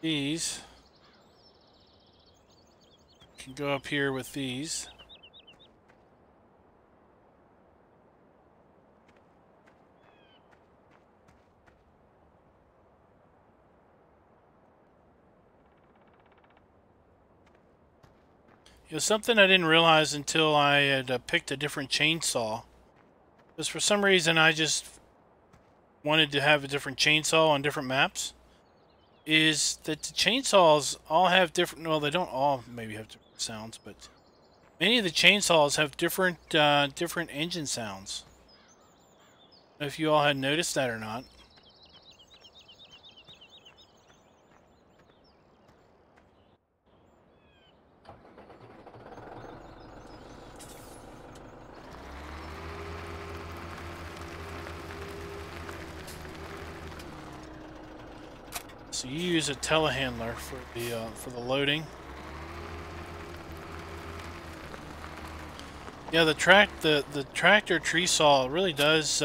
These can go up here with these. It was something I didn't realize until I had picked a different chainsaw. Because for some reason I just wanted to have a different chainsaw on different maps. Is that the chainsaws all have different... Well, they don't all maybe have different sounds, but many of the chainsaws have different different engine sounds. I don't know if you all had noticed that or not. So you use a telehandler for the loading. Yeah, the tractor tree saw really does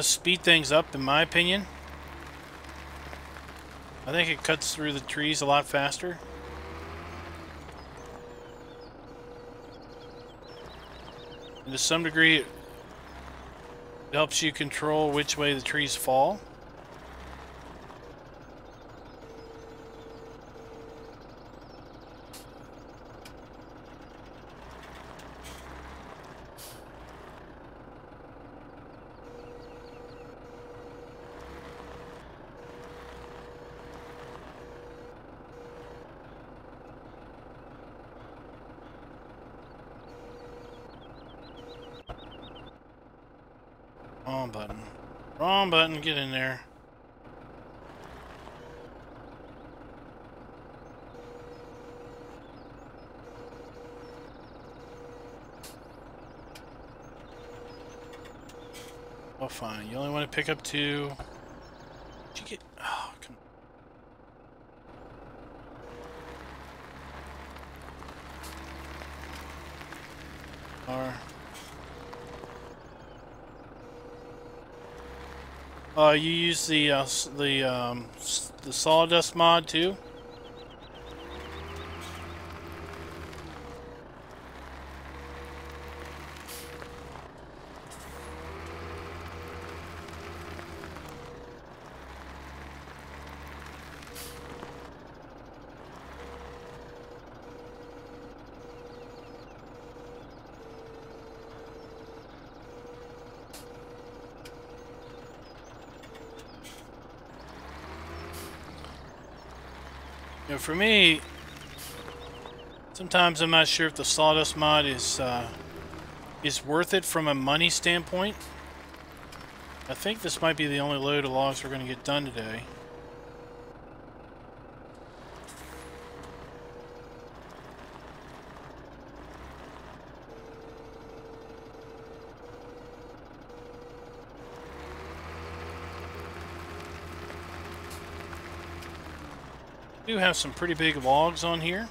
speed things up, in my opinion. I think it cuts through the trees a lot faster. And to some degree, it helps you control which way the trees fall. Wrong button. Wrong button, get in there. Oh, fine. You only want to pick up 2. Did you get... Oh, come on. You use the sawdust mod too? You know, for me, sometimes I'm not sure if the sawdust mod is worth it from a money standpoint. I think this might be the only load of logs we're going to get done today. We do have some pretty big logs on here,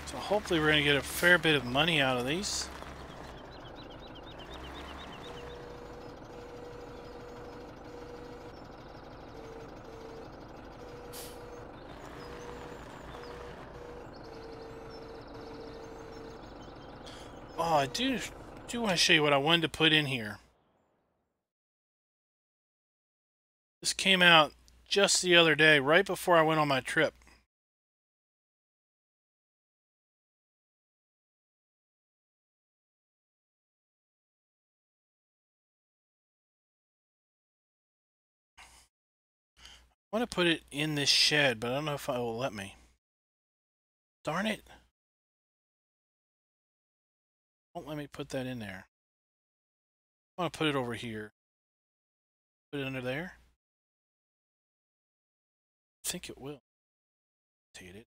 so hopefully we're going to get a fair bit of money out of these. Oh, I do want to show you what I wanted to put in here. This came out just the other day, right before I went on my trip. I want to put it in this shed, but I don't know if it will let me. Darn it. Won't let me put that in there. I want to put it over here. Put it under there. I think it will. Take it.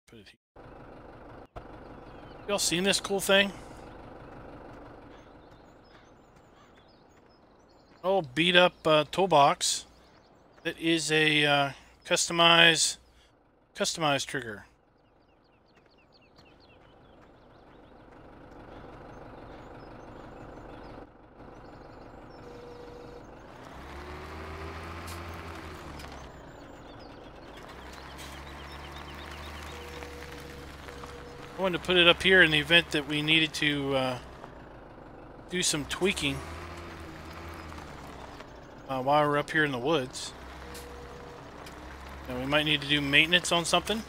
Put it here. Y'all seen this cool thing? Old beat up toolbox that is a customized trigger. I wanted to put it up here in the event that we needed to do some tweaking while we're up here in the woods. Now, we might need to do maintenance on something.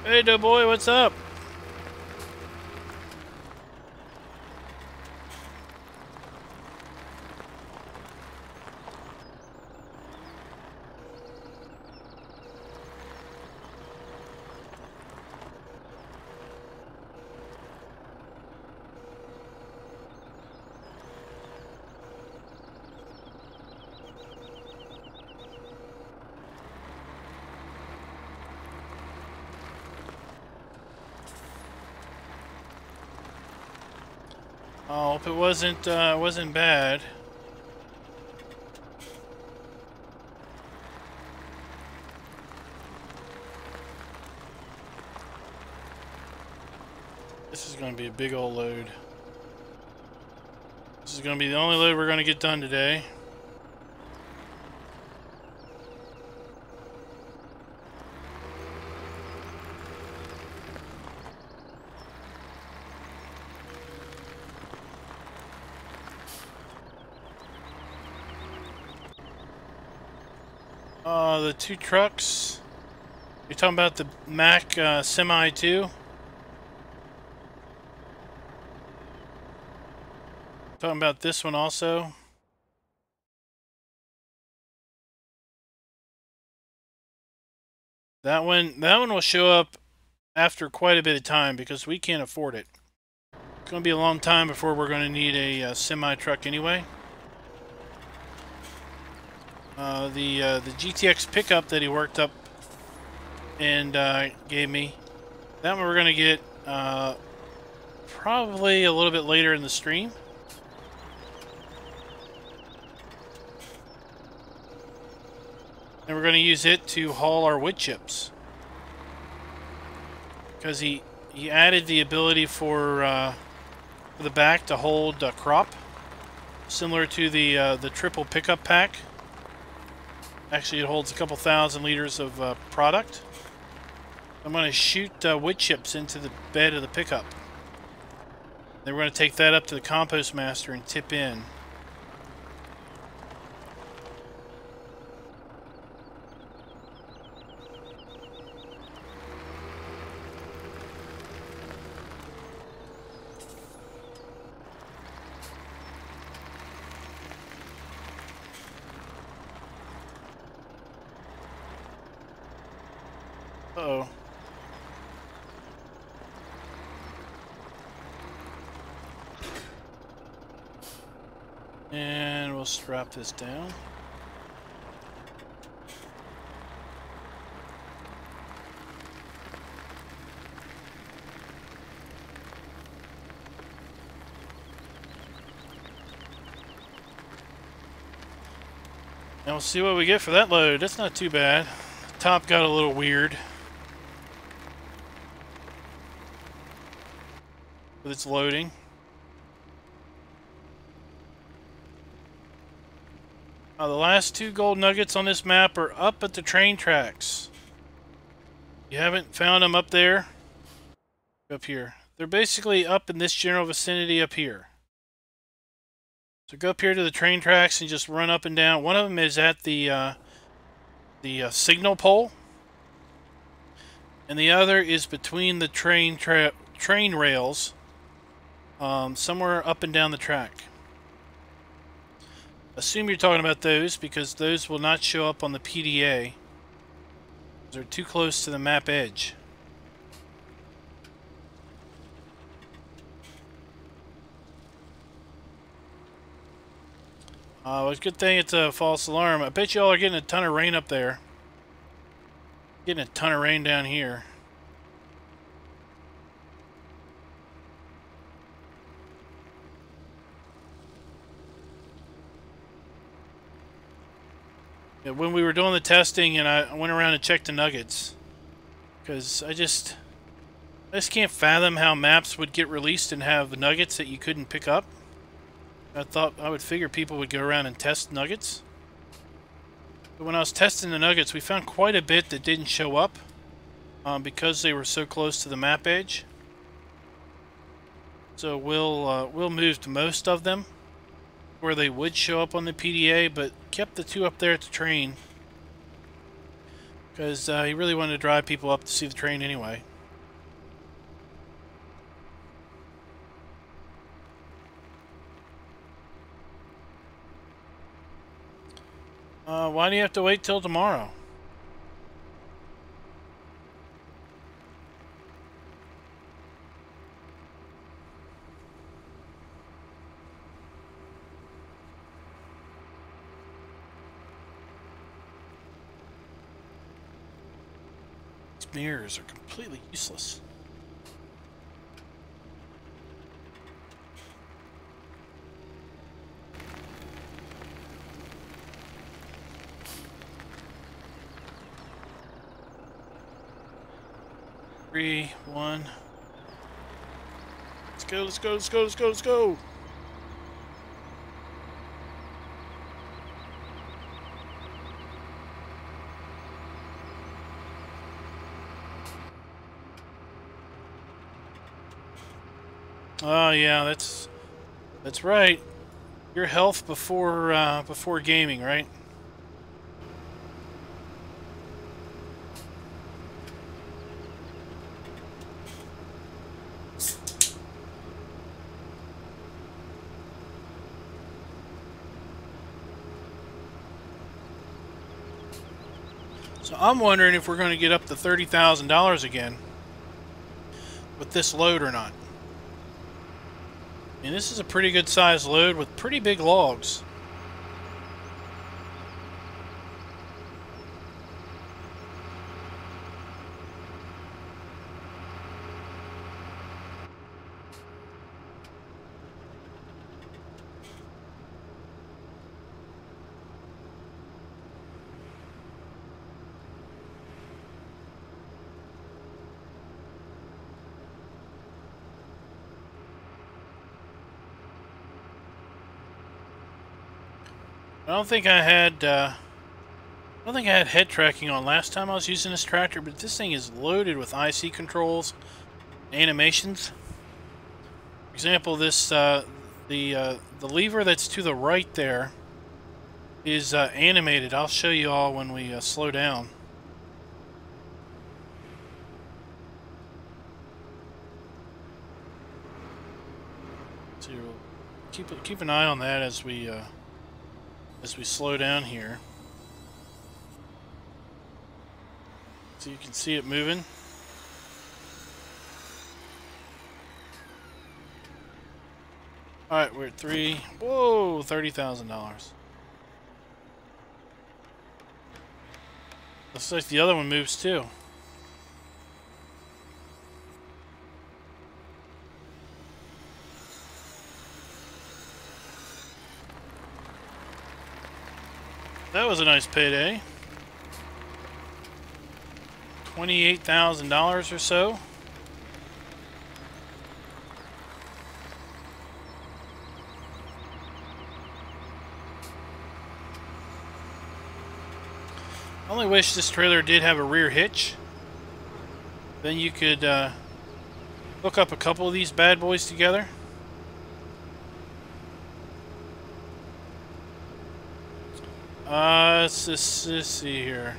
Hey, DoughBoy, what's up? Oh, if it wasn't bad. This is going to be a big old load. This is going to be the only load we're going to get done today. The two trucks. You're talking about the Mack Semi 2? Talking about this one also. That one will show up after quite a bit of time because we can't afford it. It's going to be a long time before we're going to need a semi truck anyway. The GTX pickup that he worked up and gave me, that one we're going to get probably a little bit later in the stream. And we're going to use it to haul our wood chips. Because he added the ability for the back to hold crop, similar to the triple pickup pack. Actually, it holds a couple thousand liters of product. I'm going to shoot wood chips into the bed of the pickup. Then we're going to take that up to the Compost Master and tip in. Uh-oh. And we'll strap this down. And we'll see what we get for that load. That's not too bad. The top got a little weird with its loading. The last two gold nuggets on this map are up at the train tracks. You haven't found them up there? Up here. They're basically up in this general vicinity up here. So go up here to the train tracks and just run up and down. One of them is at the signal pole. And the other is between the train rails. Somewhere up and down the track. Assume you're talking about those because those will not show up on the PDA. They're too close to the map edge. Well, it's a good thing it's a false alarm. I bet y'all are getting a ton of rain up there. Getting a ton of rain down here. Yeah, when we were doing the testing and I went around and checked the nuggets, because I just can't fathom how maps would get released and have nuggets that you couldn't pick up. I would figure people would go around and test nuggets. But when I was testing the nuggets, we found quite a bit that didn't show up because they were so close to the map edge. So we'll move to most of them where they would show up on the PDA, but kept the two up there at the train because he really wanted to drive people up to see the train anyway. Why do you have to wait till tomorrow? These mirrors are completely useless. Three, one. Let's go, let's go, let's go, let's go, let's go. Oh yeah, that's right. Your health before gaming, right? So I'm wondering if we're going to get up to $30,000 again with this load or not. And this is a pretty good sized load with pretty big logs. I don't think I had head tracking on last time I was using this tractor, but this thing is loaded with IC controls, animations. For example, this the lever that's to the right there is animated. I'll show you all when we slow down. So keep an eye on that as we slow down here. So you can see it moving. Alright, we're at 3. Whoa, $30,000. Looks like the other one moves too. That was a nice payday. $28,000 or so. I only wish this trailer did have a rear hitch. Then you could hook up a couple of these bad boys together. Let's see here.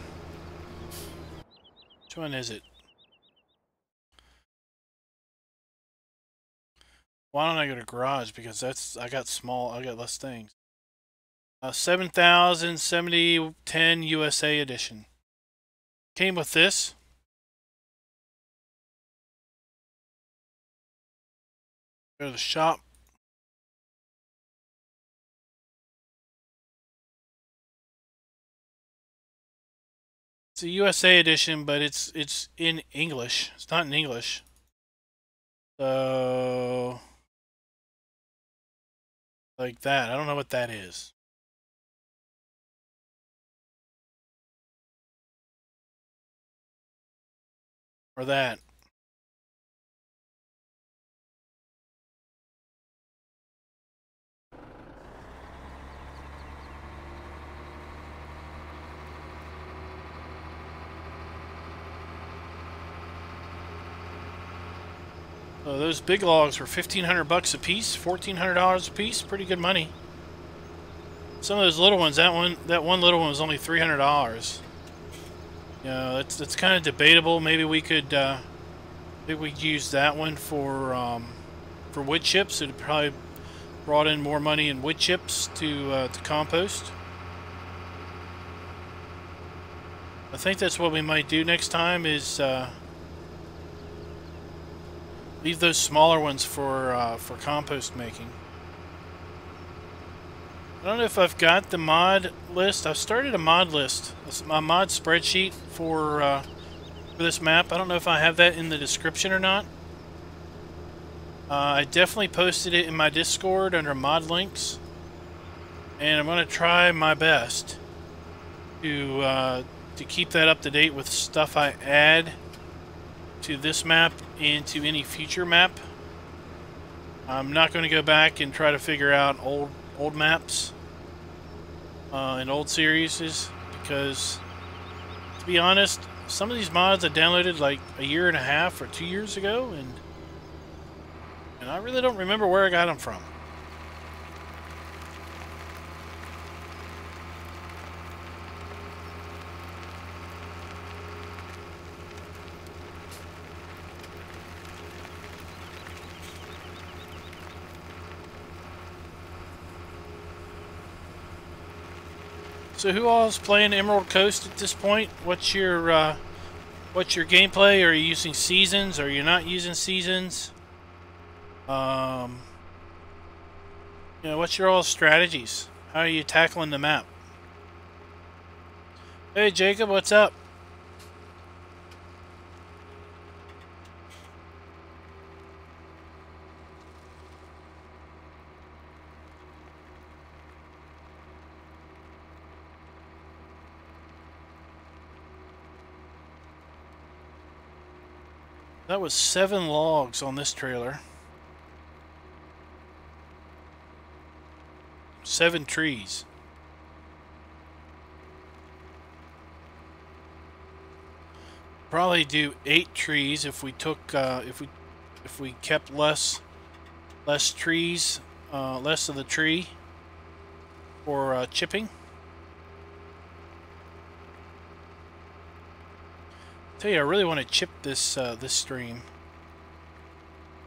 Which one is it? Why don't I go to garage? Because I got less things. 7070 10 USA edition. Came with this. Go to the shop. It's a USA edition, but it's in English. It's not in English. So like that. I don't know what that is. Or that. So those big logs were $1,500 a piece, $1,400 a piece. Pretty good money. Some of those little ones, that one little one was only $300. You know, that's kind of debatable. Maybe we could use that one for wood chips. It probably brought in more money in wood chips to compost. I think that's what we might do next time is leave those smaller ones for compost making. I don't know if I've got the mod list. I've started a mod list, a mod spreadsheet for this map. I don't know if I have that in the description or not. I definitely posted it in my Discord under mod links, and I'm going to try my best to keep that up to date with stuff I add to this map and to any future map. I'm not going to go back and try to figure out old maps and old series, because to be honest, some of these mods I downloaded like a year and a half or 2 years ago, and I really don't remember where I got them from. So who all is playing Emerald Coast at this point? What's your gameplay? Are you using seasons? Are you not using seasons? You know, what's your all strategies? How are you tackling the map? Hey Jacob, what's up? That was 7 logs on this trailer. 7 trees. Probably do 8 trees if we took if we kept less trees, less of the tree for chipping. Tell you, I really want to chip this this stream.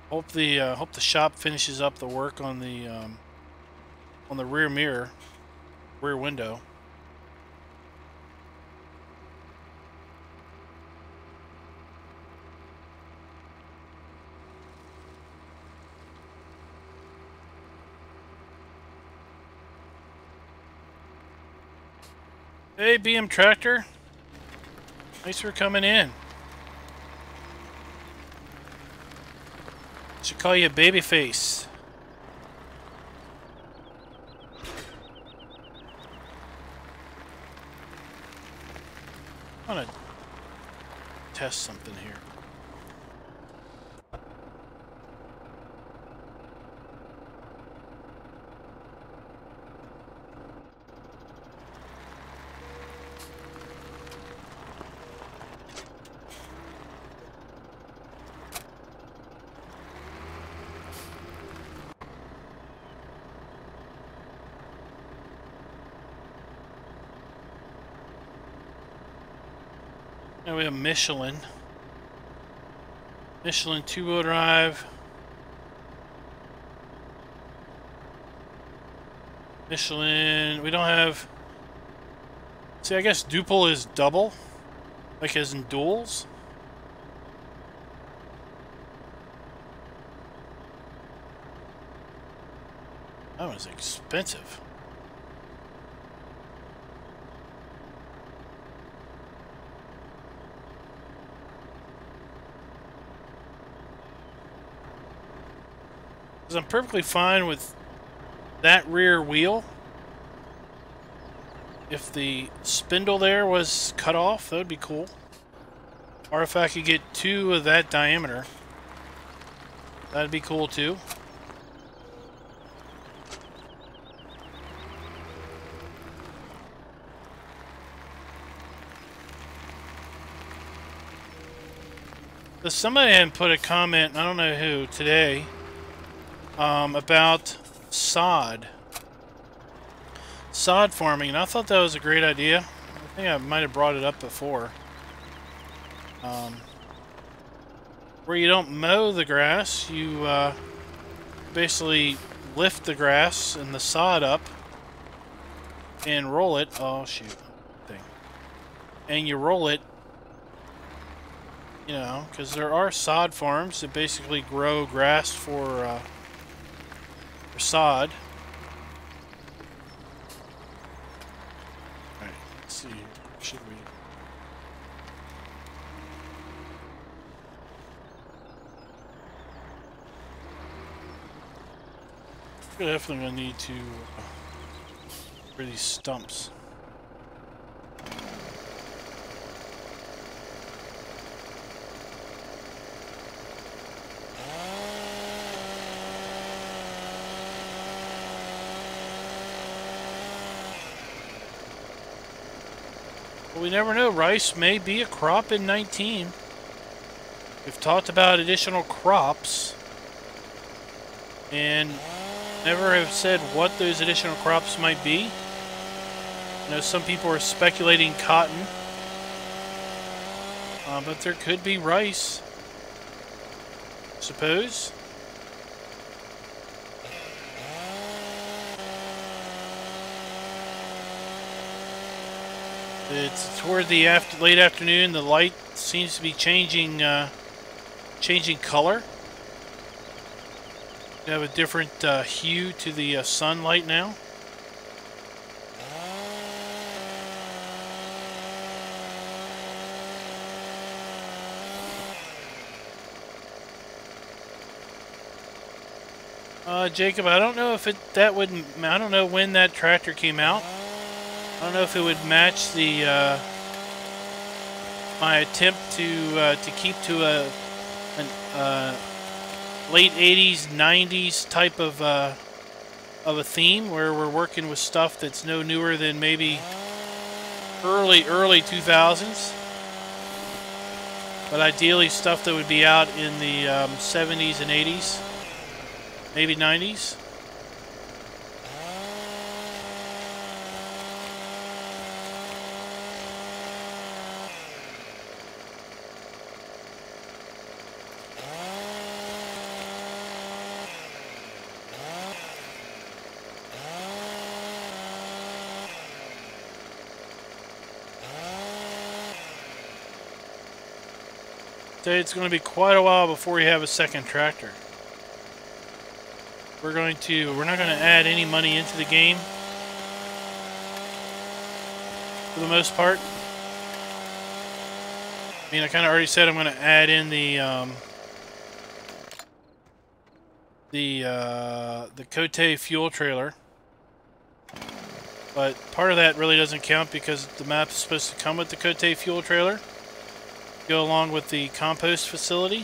Hope the shop finishes up the work on the rear mirror, rear window. Hey, BM Tractor. Thanks for coming in. Should call you Babyface. I want to test something here. Now we have Michelin 2-wheel drive. Michelin, we don't have... See, I guess duple is double, like as in duals. That was expensive. Because I'm perfectly fine with that rear wheel. If the spindle there was cut off, that would be cool. Or if I could get 2 of that diameter, that'd be cool too. So somebody had put a comment, I don't know who, today, about sod farming, and I thought that was a great idea. I think I might have brought it up before. Where you don't mow the grass, you basically lift the grass and the sod up and roll it. Oh shoot, thing. And you roll it, you know, because there are sod farms that basically grow grass for sod. All right, let's see. Should we? We're definitely gonna need to for these stumps. Well, we never know. Rice may be a crop in 19. We've talked about additional crops and never have said what those additional crops might be. I know some people are speculating cotton, but there could be rice, I suppose. It's toward the late afternoon. The light seems to be changing color. You have a different hue to the sunlight now. Jacob, I don't know if I don't know when that tractor came out. I don't know if it would match the my attempt to keep to a late 80s, 90s type of a theme where we're working with stuff that's no newer than maybe early 2000s. But ideally stuff that would be out in the 70s and 80s, maybe 90s. It's going to be quite a while before we have a second tractor. We're not going to add any money into the game for the most part. I mean, I kind of already said I'm going to add in the Cote fuel trailer, but part of that really doesn't count because the map is supposed to come with the Cote fuel trailer, go along with the compost facility,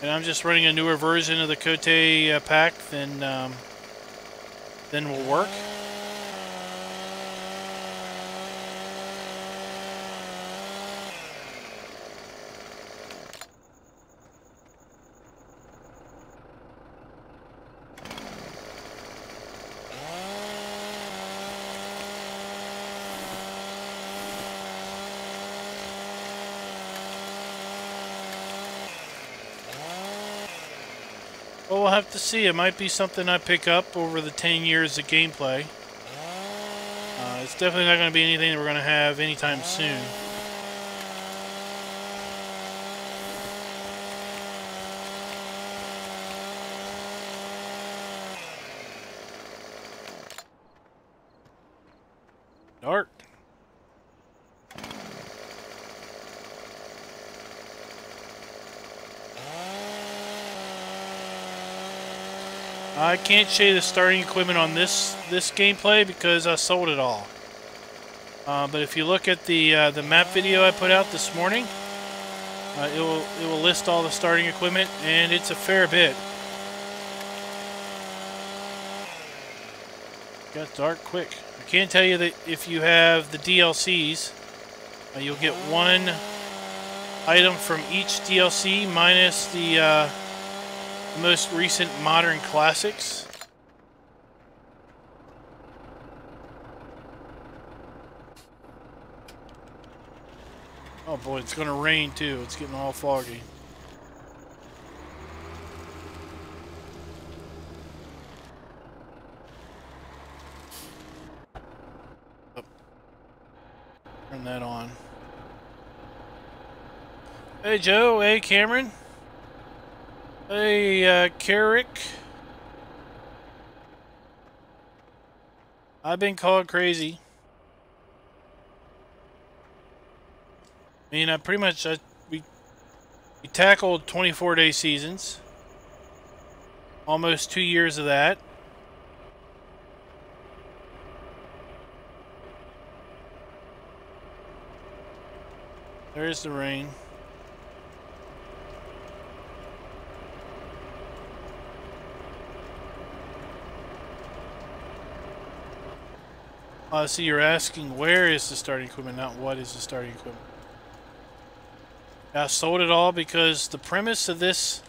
and I'm just running a newer version of the Cote pack than will work. Well, we'll have to see. It might be something I pick up over the 10 years of gameplay. It's definitely not going to be anything that we're going to have anytime soon. Dark. I can't show you the starting equipment on this gameplay because I sold it all. But if you look at the map video I put out this morning, it will list all the starting equipment, and it's a fair bit. Got dark quick. I can tell you that if you have the DLCs, you'll get one item from each DLC minus the most recent modern classics. Oh boy, it's gonna rain too. It's getting all foggy. Oh. Turn that on. Hey Joe, hey Cameron. Hey Carrick. I've been called crazy. I mean, we tackled 24-day seasons. Almost 2 years of that. There's the rain. So you're asking where is the starting equipment, not what is the starting equipment. I sold it all because the premise of this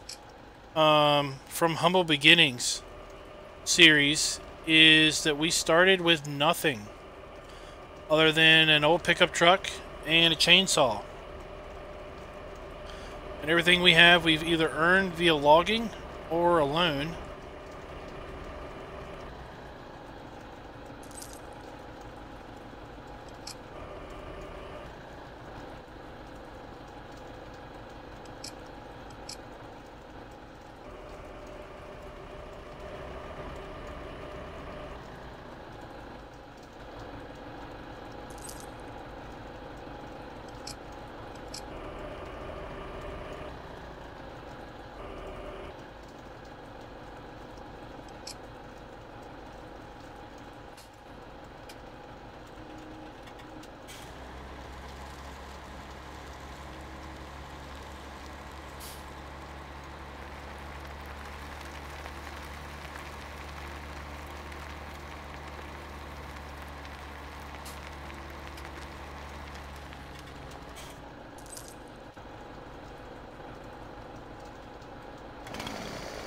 From Humble Beginnings series is that we started with nothing other than an old pickup truck and a chainsaw. And everything we have we've either earned via logging or a loan.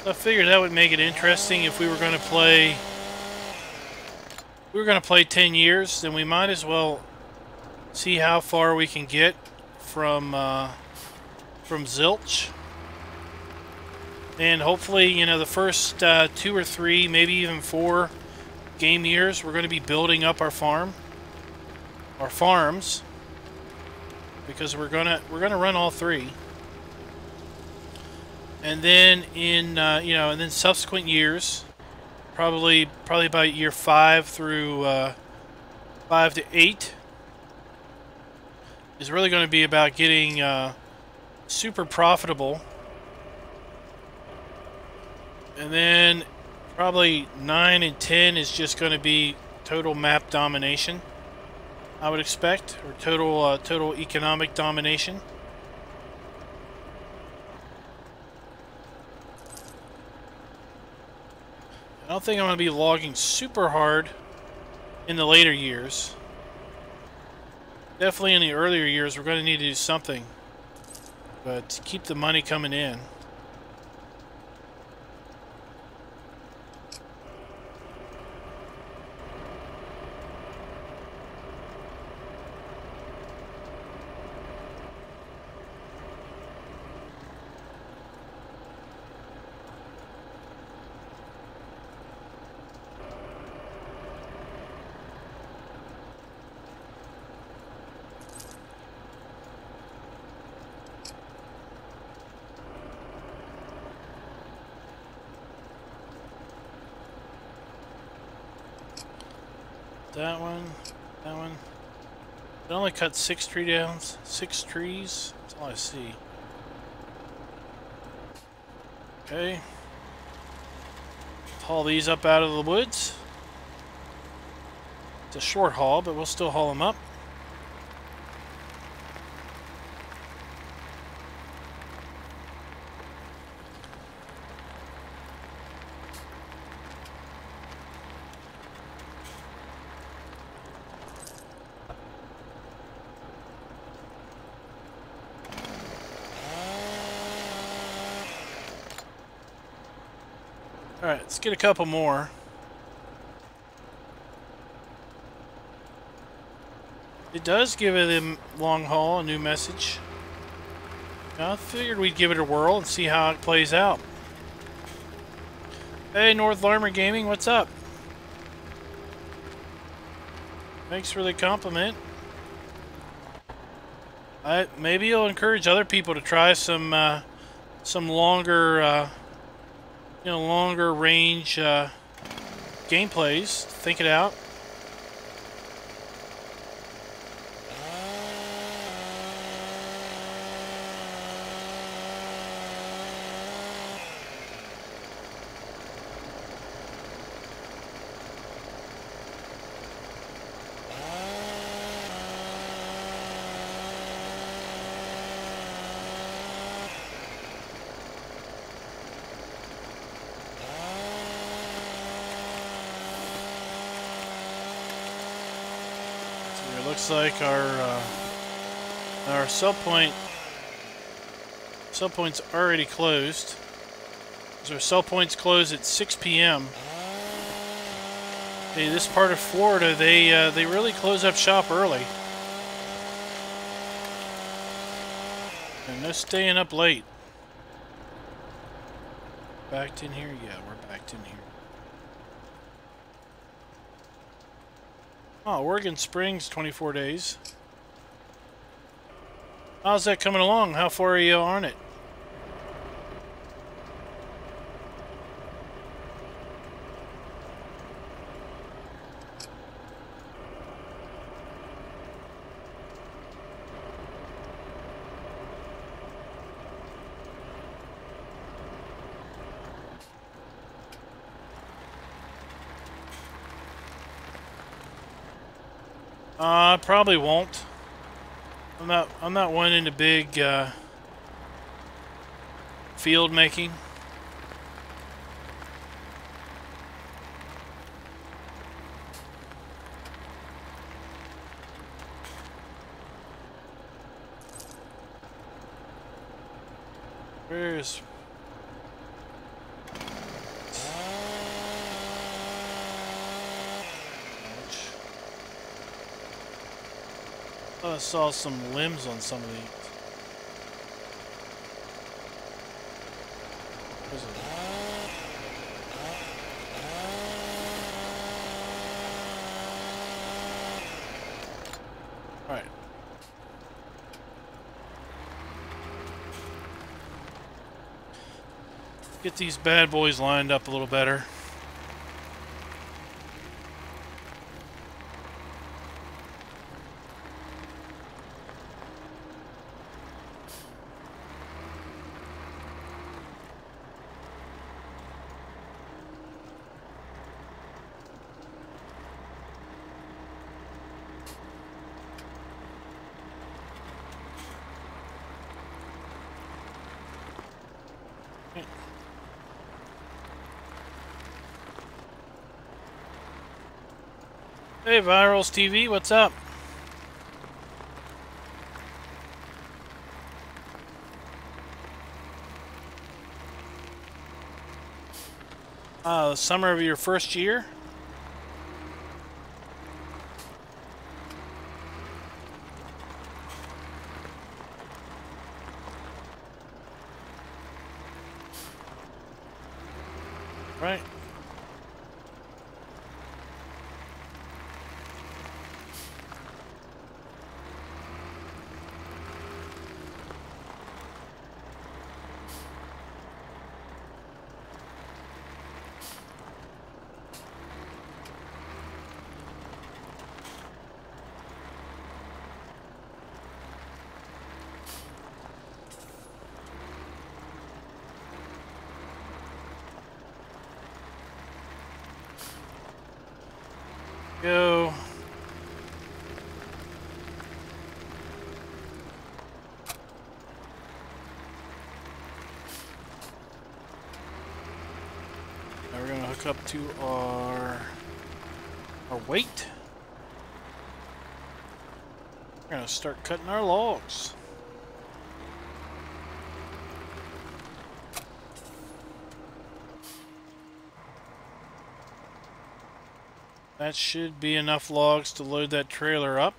I figured that would make it interesting if we were going to play. We were going to play 10 years, then we might as well see how far we can get from zilch, and hopefully, you know, the first 2 or 3, maybe even 4 game years, we're going to be building up our farms, because we're gonna run all 3. And then in and then subsequent years, probably by year 5 through 5 to 8, is really going to be about getting super profitable. And then probably 9 and 10 is just going to be total map domination, I would expect, or total economic domination. I don't think I'm going to be logging super hard in the later years. Definitely in the earlier years, we're going to need to do something, but to keep the money coming in. That one. I only cut 6 trees down. 6 trees. That's all I see. Okay. haul these up out of the woods. It's a short haul, but we'll still haul them up. Alright, let's get a couple more. It does give it a long haul, a new message. I figured we'd give it a whirl and see how it plays out. Hey, North Larmer Gaming, what's up? Thanks for the compliment. Maybe you'll encourage other people to try some longer, longer range gameplays. Think it out. Looks like our sell point's already closed. So our sell points close at 6 p.m. Hey, this part of Florida, they really close up shop early. And no staying up late. Backed in here? Yeah, we're backed in here. Oh, Oregon Springs, 24 days. How's that coming along? How far are you on it? Probably won't. I'm not one into big field making. Where's I saw some limbs on some of these. Alright. Get these bad boys lined up a little better. Hey, Virals TV, what's up? Summer of your first year? Right. Go. Now we're going to hook up to our weight. We're going to start cutting our logs. That should be enough logs to load that trailer up.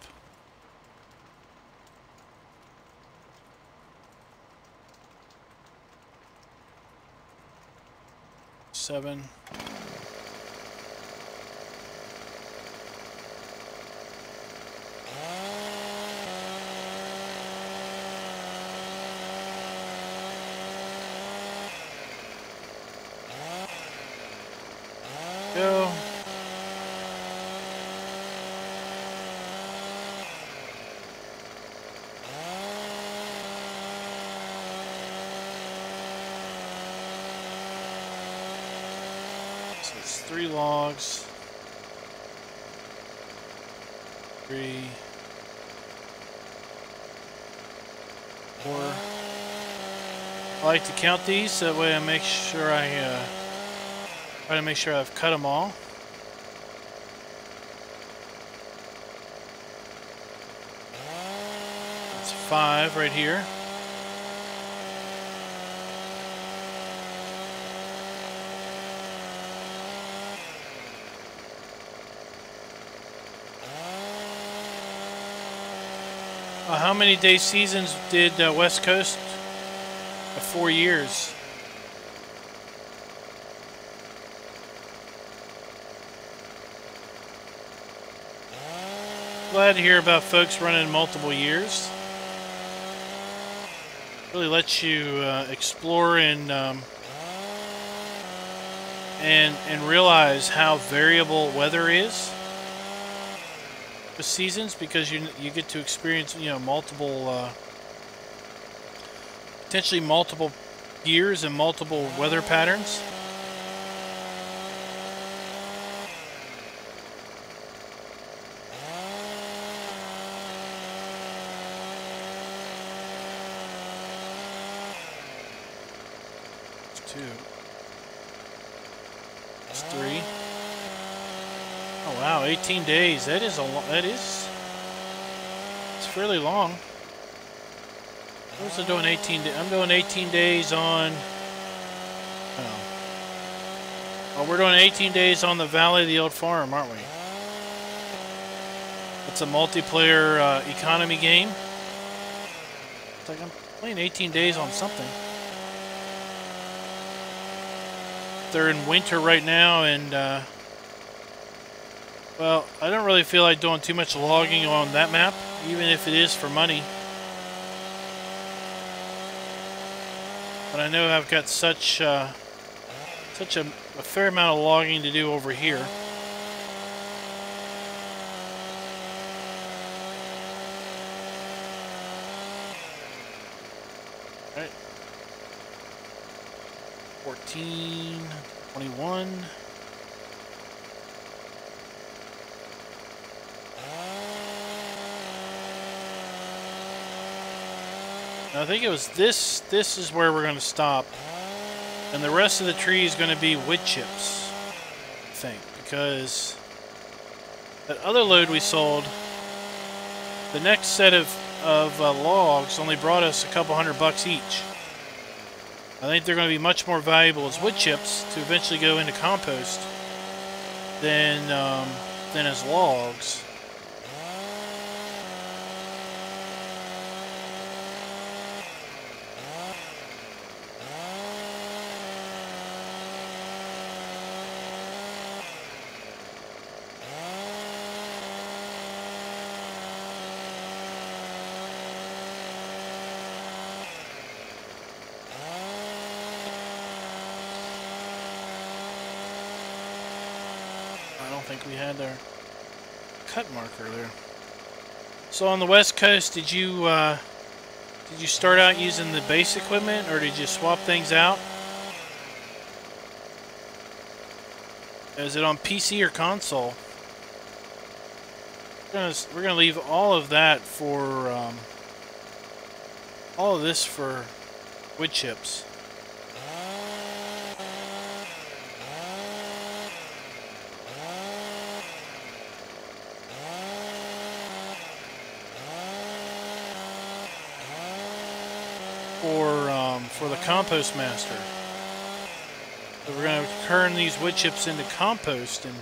Seven. Go. So it's 3 logs. 3, 4. I like to count these so that way I make sure try to make sure I've cut them all. That's 5 right here. How many day seasons did West Coast? 4 years. Glad to hear about folks running multiple years. Really lets you explore and realize how variable weather is with seasons, because you get to experience multiple potentially multiple years and multiple weather patterns. It's 2. It's 3. Oh wow, 18 days. That is a lot. It's fairly long. I'm also doing 18. I'm doing 18 days on. Oh, we're doing 18 days on the Valley of the Old Farm, aren't we? It's a multiplayer economy game. It's like I'm playing 18 days on something. They're in winter right now, and well, I don't really feel like doing too much logging on that map, even if it is for money. But I know I've got such a fair amount of logging to do over here. All right. 14, 21. I think it was this. This is where we're going to stop, and the rest of the tree is going to be wood chips, I think, because that other load we sold, the next set of logs only brought us a couple $100 each. I think they're going to be much more valuable as wood chips to eventually go into compost than as logs. We had our cut marker there. So on the West Coast, did you start out using the base equipment, or did you swap things out? Is it on PC or console? we're gonna leave all of that for all of this for wood chips. For the Compost Master. So we're going to turn these wood chips into compost and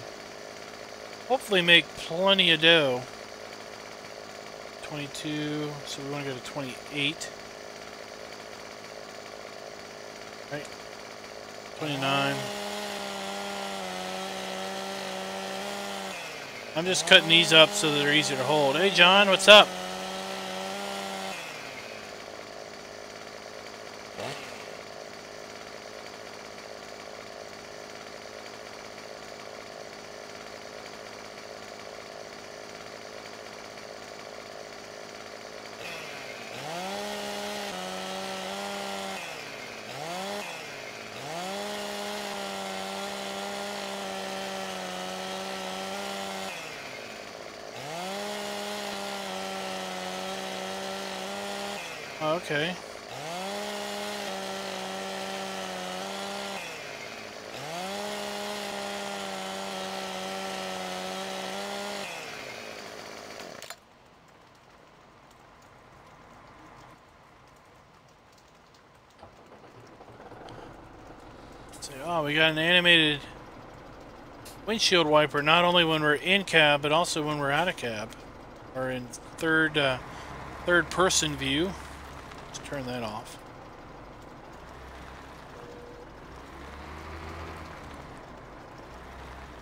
hopefully make plenty of dough. 22, so we want to go to 28. Right. 29. I'm just cutting these up so that they're easier to hold. Hey John, what's up? Okay. Say, oh, we got an animated windshield wiper, not only when we're in cab, but also when we're out of cab, or in third person view. Let's turn that off.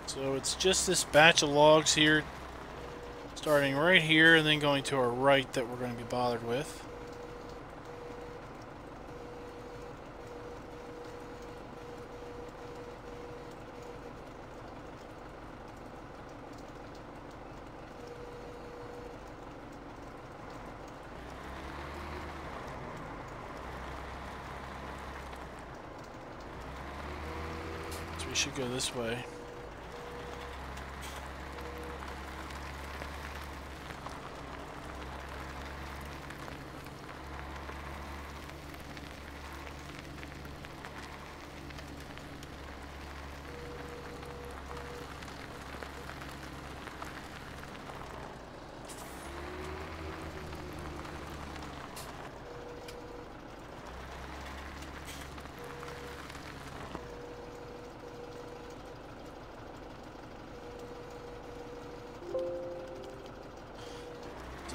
So it's just this batch of logs here, starting right here and then going to our right, that we're going to be bothered with. So we should go this way.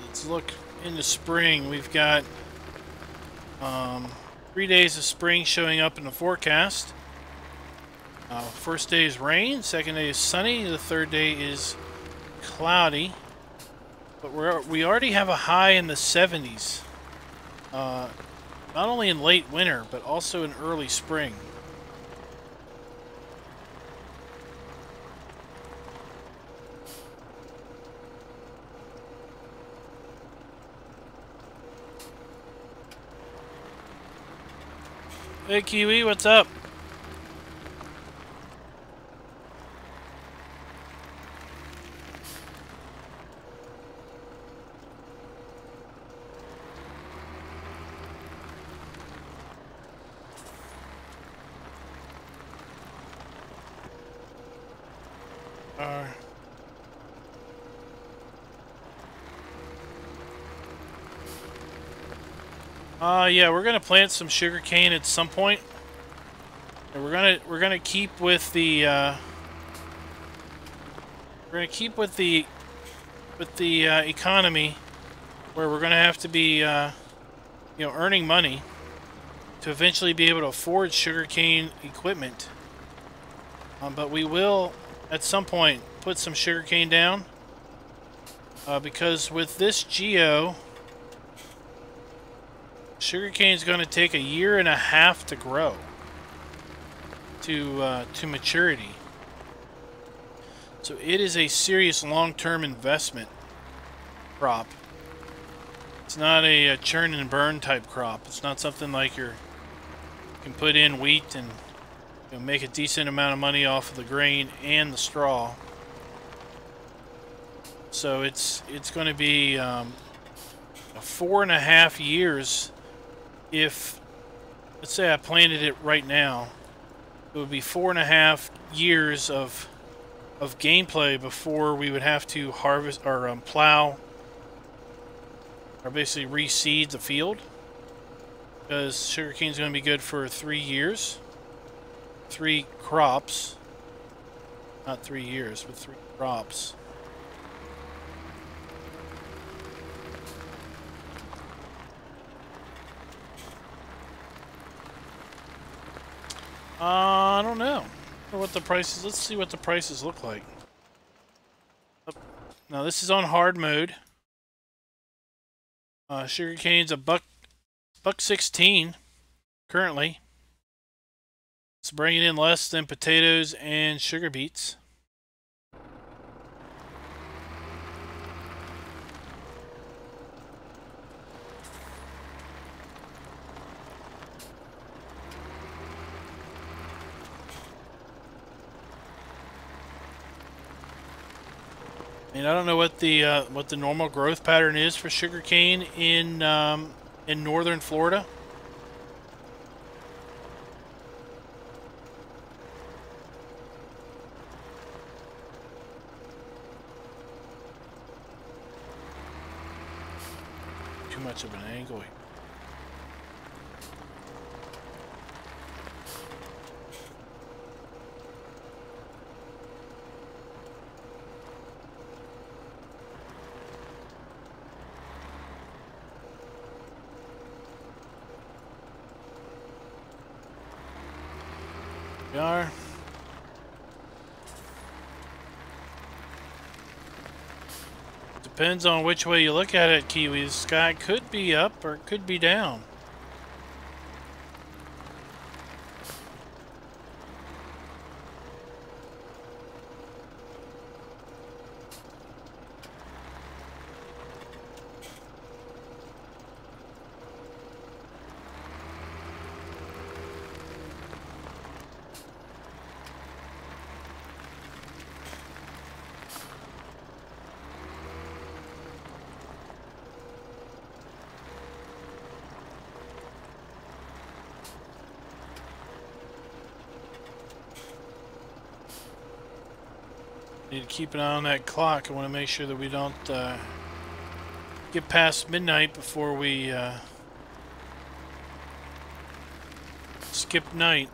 Let's look into spring. We've got 3 days of spring showing up in the forecast. First day is rain, second day is sunny, the third day is cloudy. But we already have a high in the 70s. Not only in late winter, but also in early spring. Hey Kiwi, what's up? Yeah, we're gonna plant some sugarcane at some point. And we're gonna keep with the economy, where we're gonna have to be you know, earning money to eventually be able to afford sugarcane equipment. But we will at some point put some sugarcane down, because with this geo, sugarcane is going to take 1.5 years to grow to maturity. So it is a serious long-term investment crop. It's not a churn and burn type crop. It's not something like you can put in wheat and, you know, make a decent amount of money off of the grain and the straw. So it's going to be 4.5 years. If, let's say I planted it right now, it would be 4.5 years of gameplay before we would have to harvest or plow or basically reseed the field, because sugarcane is going to be good for 3 years, 3 crops, not 3 years, but 3 crops. I don't know. What the prices? Let's see what the prices look like. Now this is on hard mode. Sugarcane's $1.16 currently. It's bringing in less than potatoes and sugar beets. And I don't know what the normal growth pattern is for sugarcane in northern Florida. Too much of an angle. We are. Depends on which way you look at it, Kiwi. The sky could be up or it could be down. Need to keep an eye on that clock. I want to make sure that we don't get past midnight before we skip night.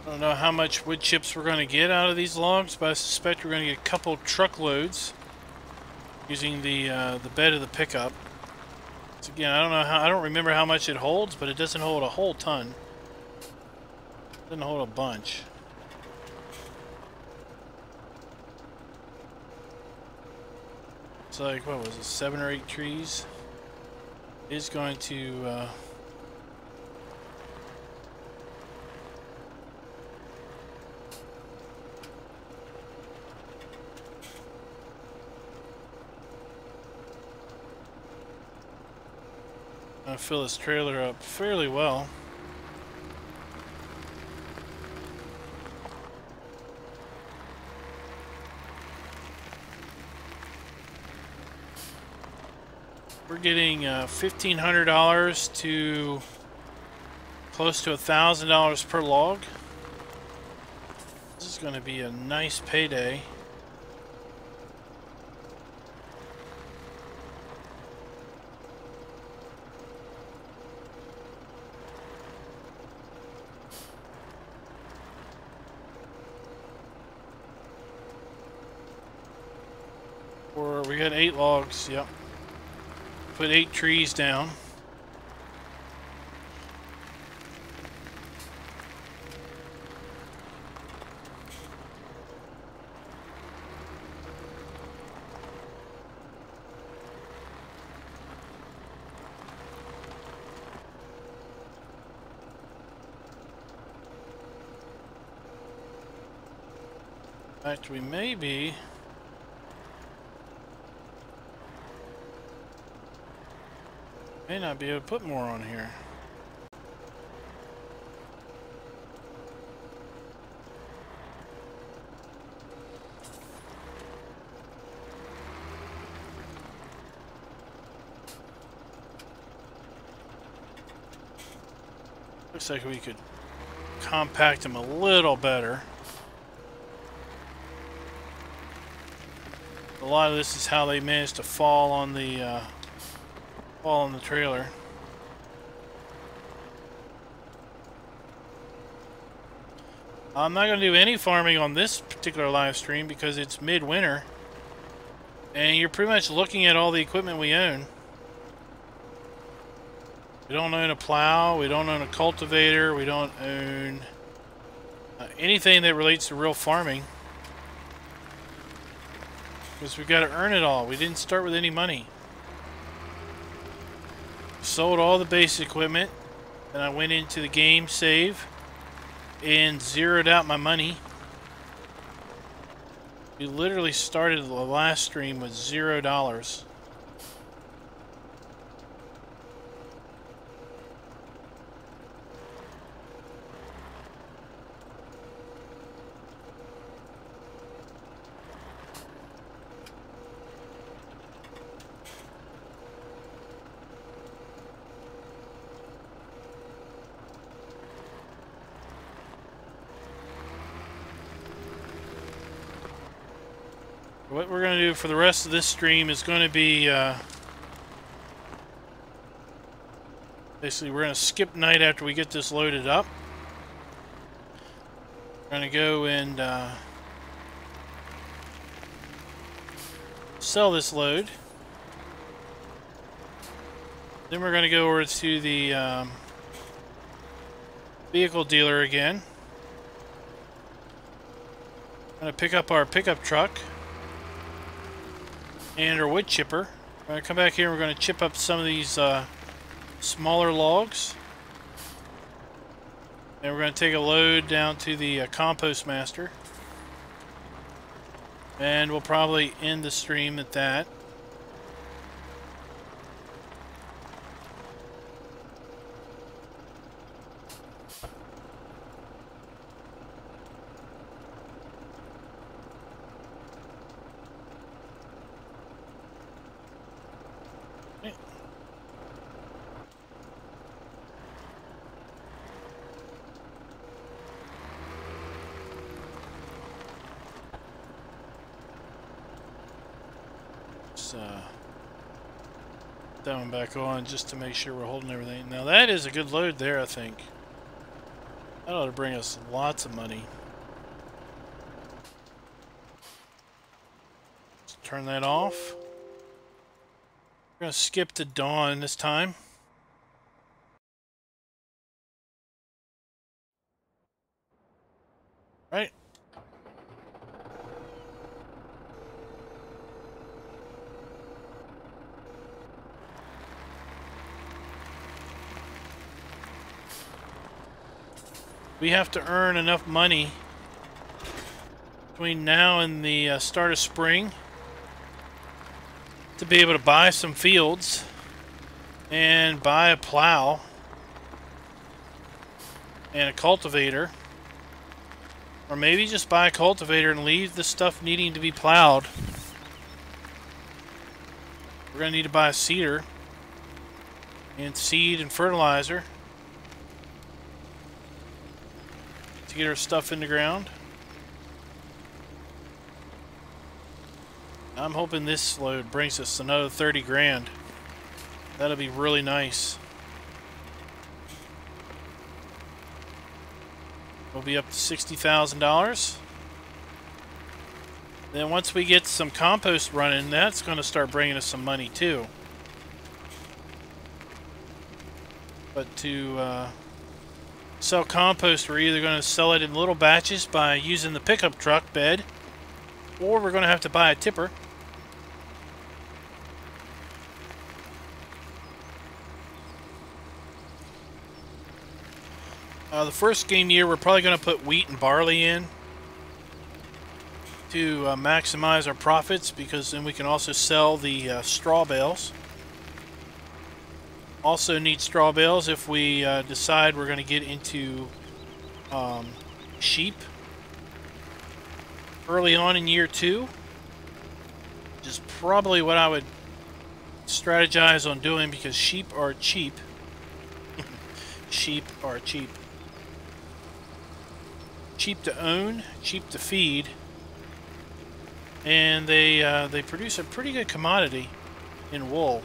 I don't know how much wood chips we're going to get out of these logs, but I suspect we're going to get a couple truckloads using the bed of the pickup. So again, I don't remember how much it holds, but it doesn't hold a whole ton. It doesn't hold a bunch. It's like, what was it, 7 or 8 trees? It is going to fill this trailer up fairly well. We're getting $1,500 to close to $1,000 per log. This is going to be a nice payday. we got 8 logs, yep. Put 8 trees down. In fact, we may not be able to put more on here. Looks like we could compact them a little better. A lot of this is how they managed to fall on the trailer. I'm not going to do any farming on this particular live stream because it's midwinter, and you're pretty much looking at all the equipment we own. We don't own a plow, we don't own a cultivator, we don't own anything that relates to real farming. Because we've got to earn it all. We didn't start with any money. Sold all the base equipment, and I went into the game save and zeroed out my money. We literally started the last stream with $0. What we're going to do for the rest of this stream is going to be basically we're going to skip night after we get this loaded up. We're going to go and sell this load. Then we're going to go over to the vehicle dealer again. I'm going to pick up our pickup truck and our wood chipper. We're going to come back here and we're going to chip up some of these smaller logs. And we're going to take a load down to the Compost Master. And we'll probably end the stream at that. That one back on just to make sure we're holding everything. Now that is a good load there, I think. That ought to bring us lots of money. Let's turn that off. We're going to skip to dawn this time. Right. We have to earn enough money between now and the start of spring to be able to buy some fields and buy a plow and a cultivator, or maybe just buy a cultivator and leave the stuff needing to be plowed. We're going to need to buy a seeder and seed and fertilizer to get our stuff in the ground. I'm hoping this load brings us another 30 grand. That'll be really nice. We'll be up to $60,000. Then once we get some compost running, that's going to start bringing us some money too. But to sell compost, we're either going to sell it in little batches by using the pickup truck bed, or we're going to have to buy a tipper. The first game year, we're probably going to put wheat and barley in to maximize our profits, because then we can also sell the straw bales. Also need straw bales if we decide we're going to get into sheep early on in year 2, which is probably what I would strategize on doing, because sheep are cheap. Sheep are cheap. Cheap to own, cheap to feed, and they produce a pretty good commodity in wool.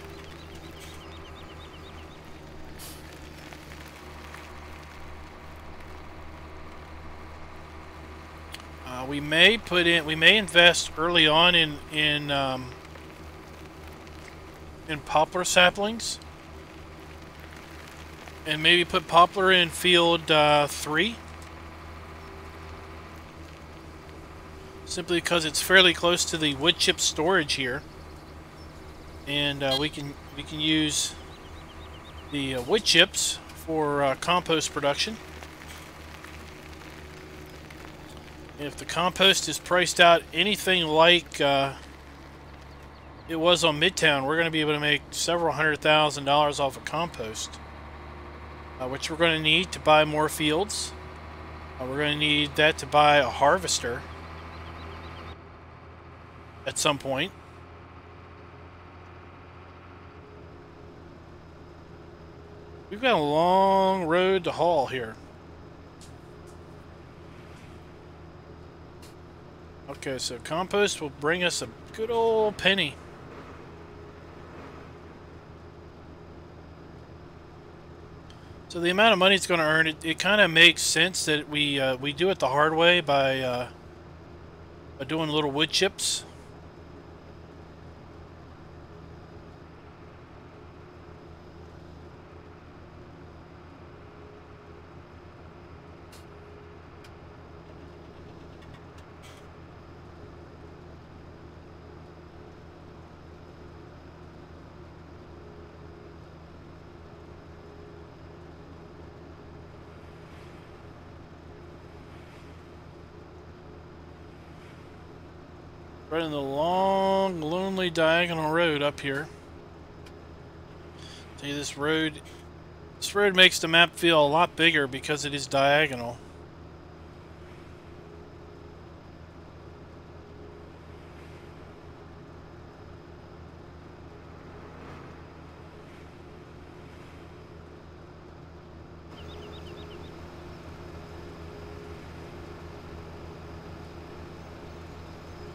We may invest early on in poplar saplings, and maybe put poplar in field 3. Simply because it's fairly close to the wood chip storage here, and we can use the wood chips for compost production. And if the compost is priced out anything like it was on Midtown, we're going to be able to make several $100,000 off of compost, which we're going to need to buy more fields. We're going to need that to buy a harvester at some point. We've got a long road to haul here. Okay, so compost will bring us a good old penny. So the amount of money it's going to earn, it kind of makes sense that we do it the hard way by doing little wood chips. Running the long, lonely diagonal road up here. See, this road makes the map feel a lot bigger because it is diagonal.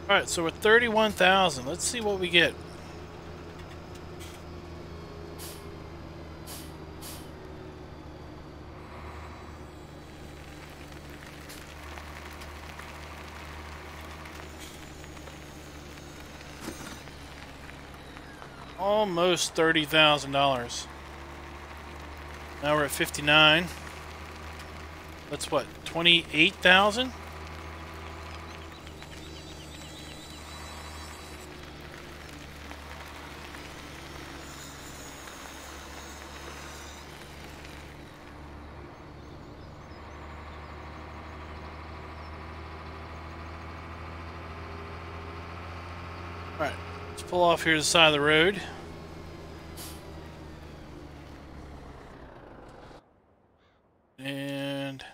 Alright, so we're 31,000. Let's see what we get. Almost $30,000. Now we're at 59. That's what, 28,000? Alright, let's pull off here to the side of the road. And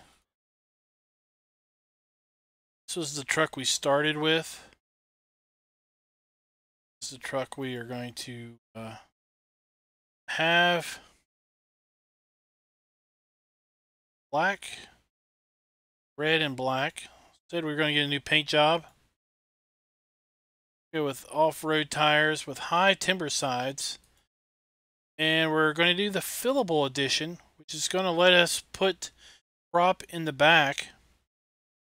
this was the truck we started with. This is the truck we are going to have. Black, red, and black. Said we were going to get a new paint job. Go with off-road tires with high timber sides, and we're going to do the fillable edition, which is going to let us put prop in the back,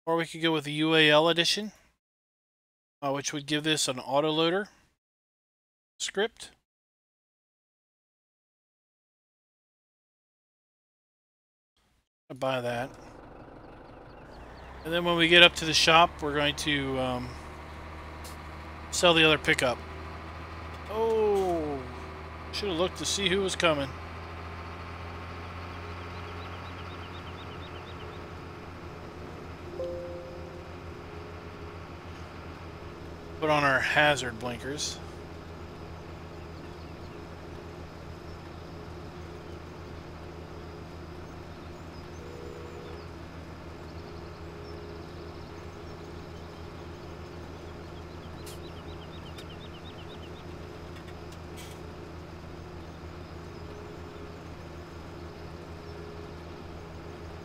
or we could go with the UAL edition. which would give this an autoloader script. I'll buy that. And then when we get up to the shop, we're going to sell the other pickup. Oh, should have looked to see who was coming. Put on our hazard blinkers.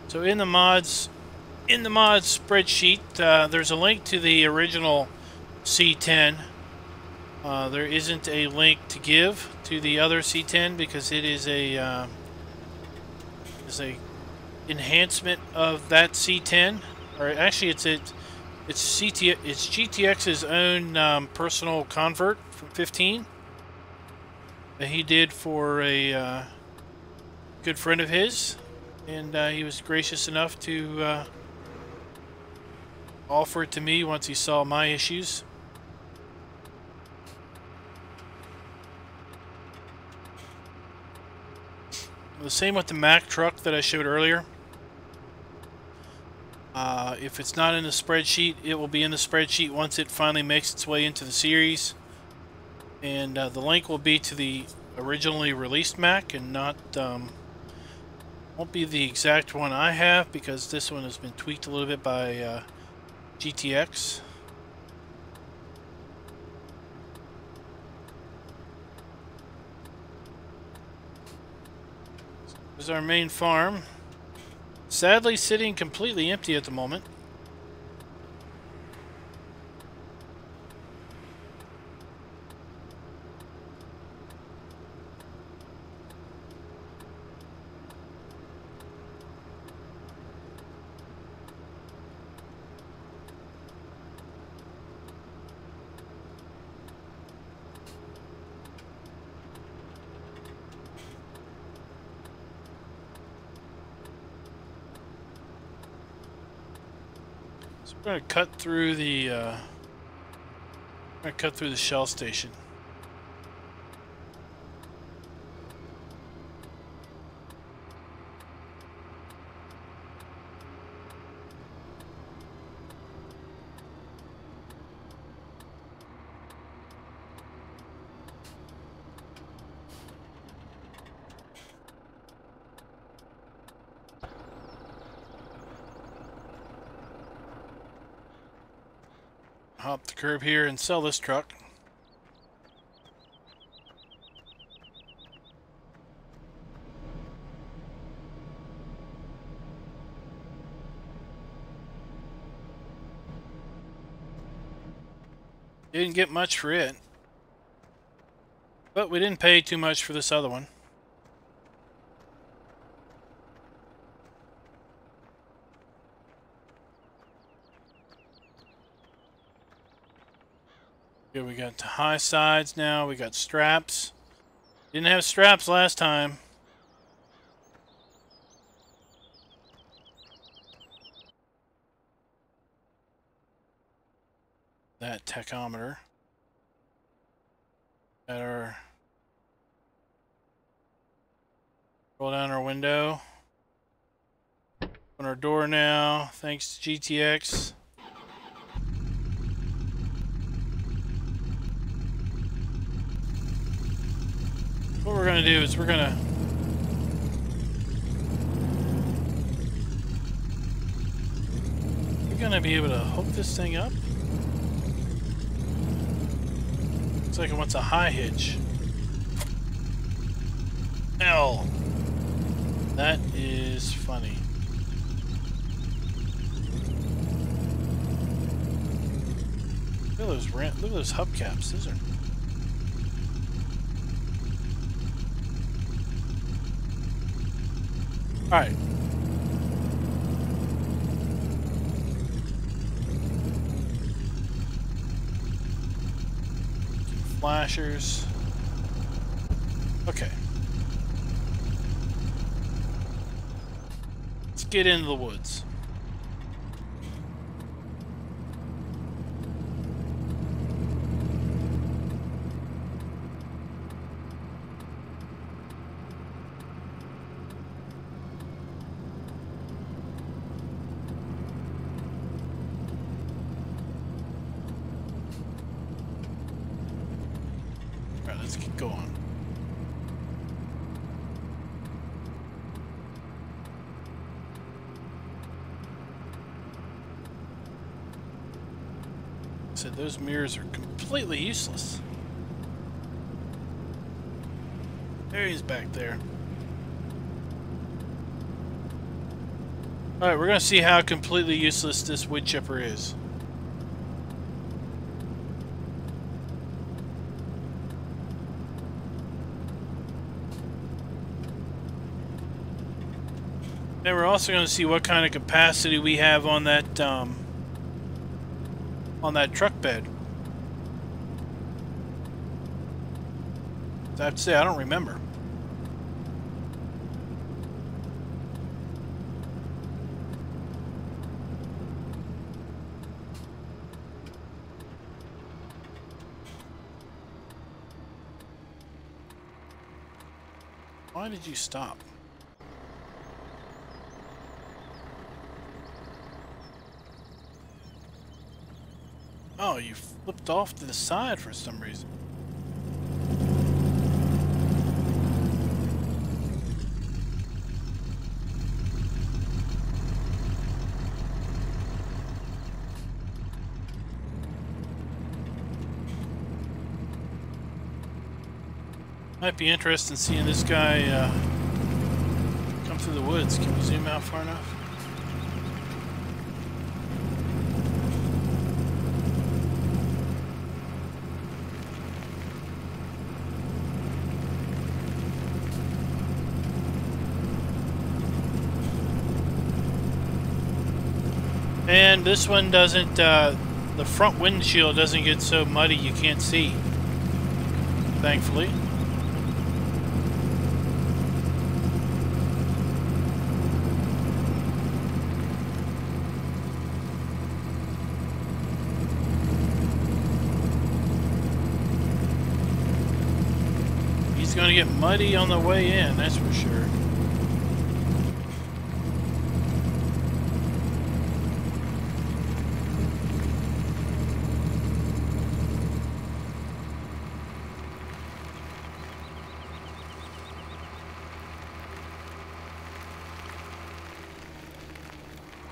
So in the mods spreadsheet, there's a link to the original C10. There isn't a link to give to the other C10 because it is a enhancement of that C10, or actually it's GTX's own personal convert from 15 that he did for a good friend of his, and he was gracious enough to offer it to me once he saw my issues. The same with the Mack truck that I showed earlier. If it's not in the spreadsheet, it will be in the spreadsheet once it finally makes its way into the series. And the link will be to the originally released Mack and not, won't be the exact one I have because this one has been tweaked a little bit by GTX. This is our main farm. Sadly sitting completely empty at the moment. We're going to cut through the Shell station. Hop the curb here and sell this truck. Didn't get much for it, but we didn't pay too much for this other one. Good, we got the high sides now. We got straps. Didn't have straps last time. That tachometer. Got our roll down our window. Open our door now, thanks to GTX. What we're going to do is we're going to be able to hook this thing up. Looks like it wants a high hitch. L. That is funny. Look at those hubcaps. Those are. All right. flashers. Okay. Let's get into the woods. Alright, let's get going. Said those mirrors are completely useless. There he is back there. Alright, we're going to see how completely useless this wood chipper is. And we're also going to see what kind of capacity we have on that truck bed. I have to say, I don't remember. Why did you stop? Oh, you flipped off to the side for some reason. Might be interesting seeing this guy come through the woods. Can we zoom out far enough? And this one doesn't, the front windshield doesn't get so muddy you can't see, thankfully. He's going to get muddy on the way in, that's for sure.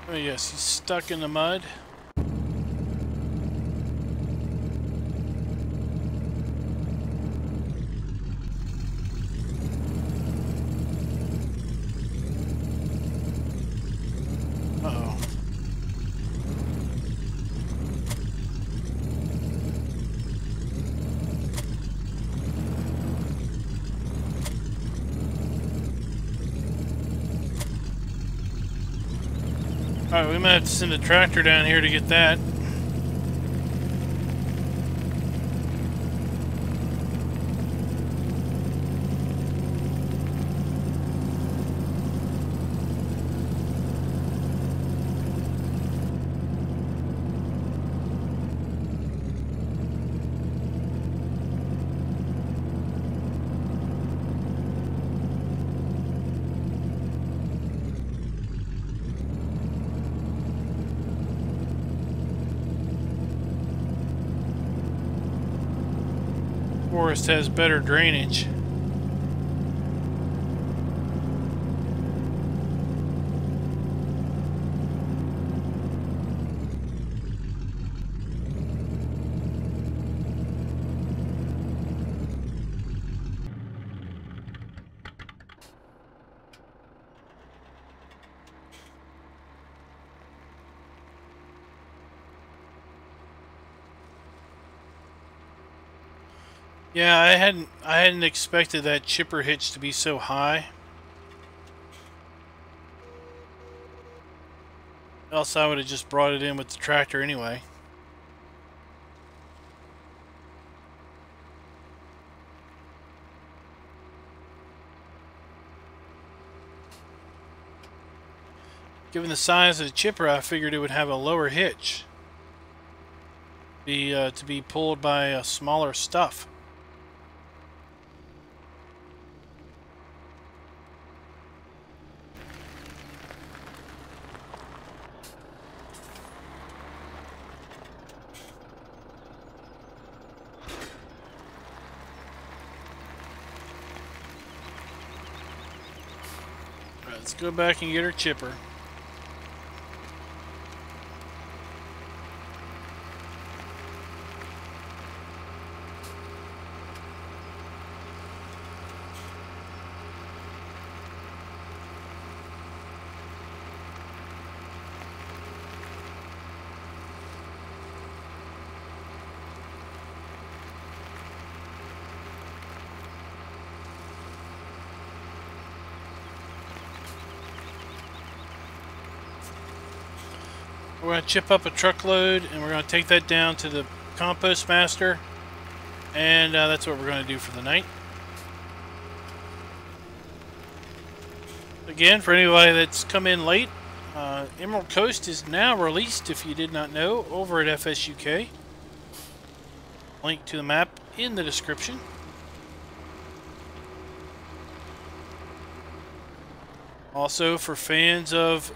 Oh yes, he's stuck in the mud. Uh-oh. Alright, we might have to send a tractor down here to get that. Forest has better drainage. Yeah, I hadn't expected that chipper hitch to be so high. Else I would have just brought it in with the tractor anyway. given the size of the chipper, I figured it would have a lower hitch. To be pulled by smaller stuff. All right, let's go back and get our chipper. We're going to chip up a truckload and we're going to take that down to the Compost Master, and that's what we're going to do for the night. Again, for anybody that's come in late, Emerald Coast is now released, if you did not know, over at FSUK. Link to the map in the description. Also, for fans of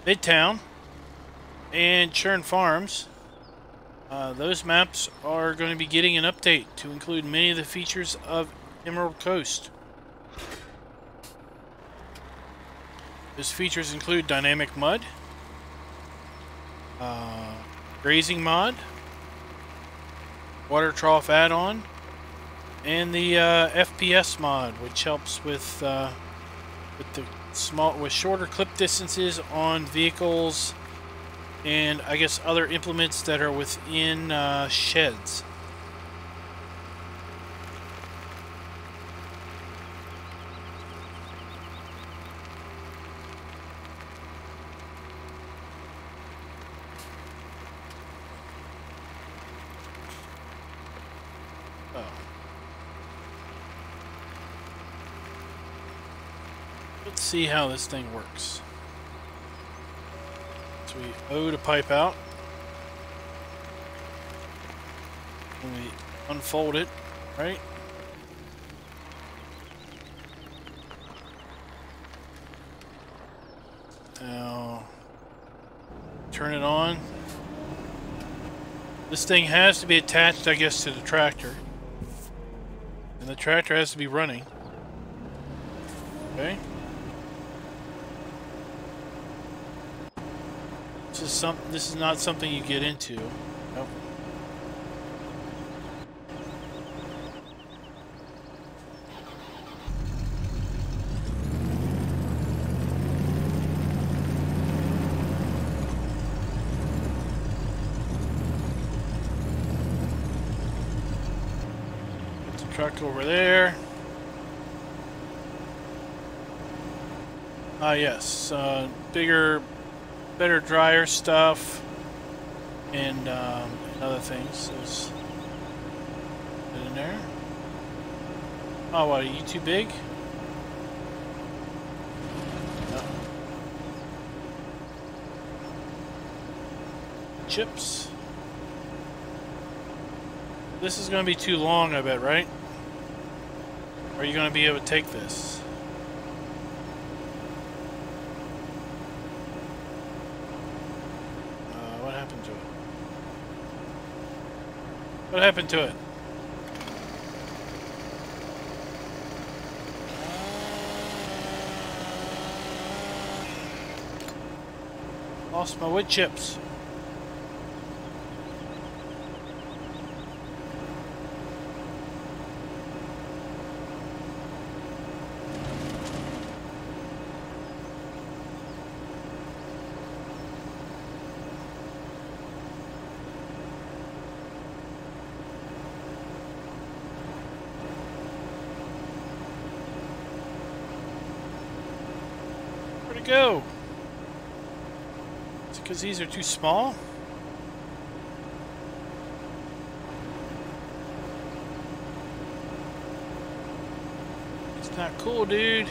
Midtown and Churn Farms, those maps are going to be getting an update to include many of the features of Emerald Coast. Those features include dynamic mud, grazing mod, water trough add-on, and the FPS mod, which helps with shorter clip distances on vehicles and I guess other implements that are within sheds. Let's see how this thing works. So we O to pipe out. And we unfold it, right? Now, turn it on. This thing has to be attached, I guess, to the tractor. And the tractor has to be running. Okay. This is not something you get into. Nope. Put the truck over there. Ah, yes. Bigger, better dryer stuff and other things. There's it in there. Oh, what, are you too big? No. Chips. This is going to be too long, I bet, right? Or are you going to be able to take this? What happened to it? Lost my wood chips. Go. Is it because these are too small? It's not cool, dude.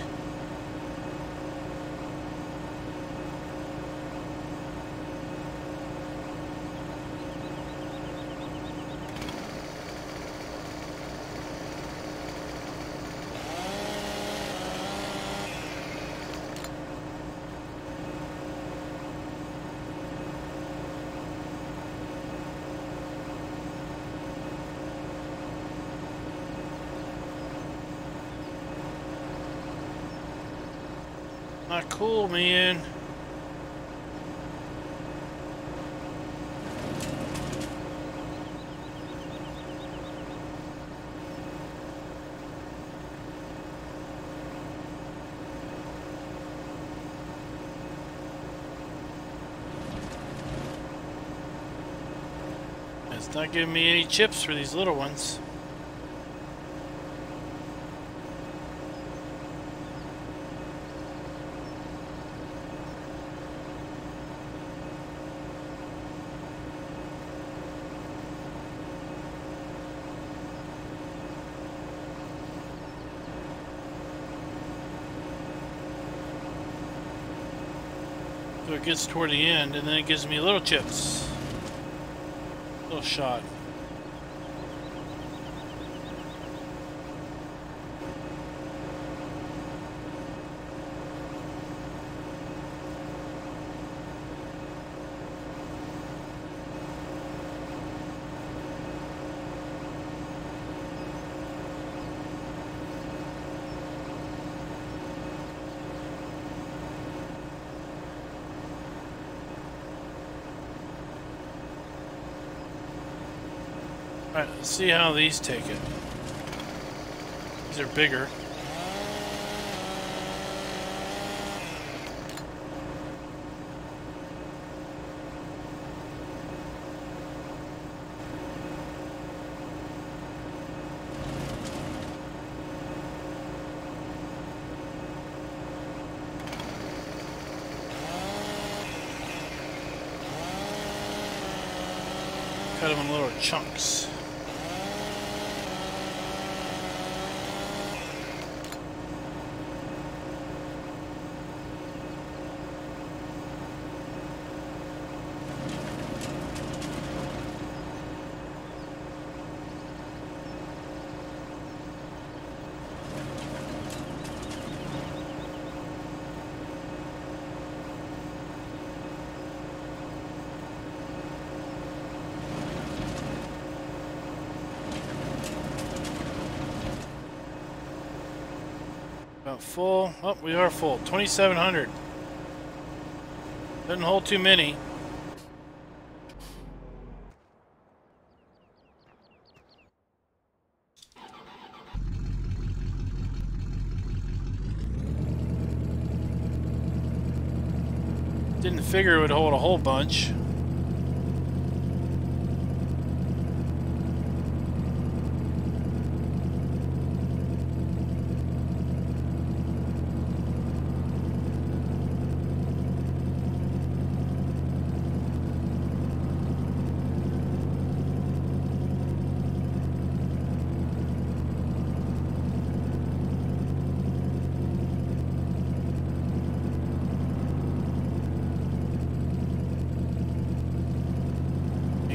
Not cool, man. It's not giving me any chips for these little ones. So it gets toward the end, and then it gives me little chips. Little shot. Alright, let's see how these take it. These are bigger. Cut them in little chunks. About full. Oh, we are full. 2,700. Doesn't hold too many. Didn't figure it would hold a whole bunch.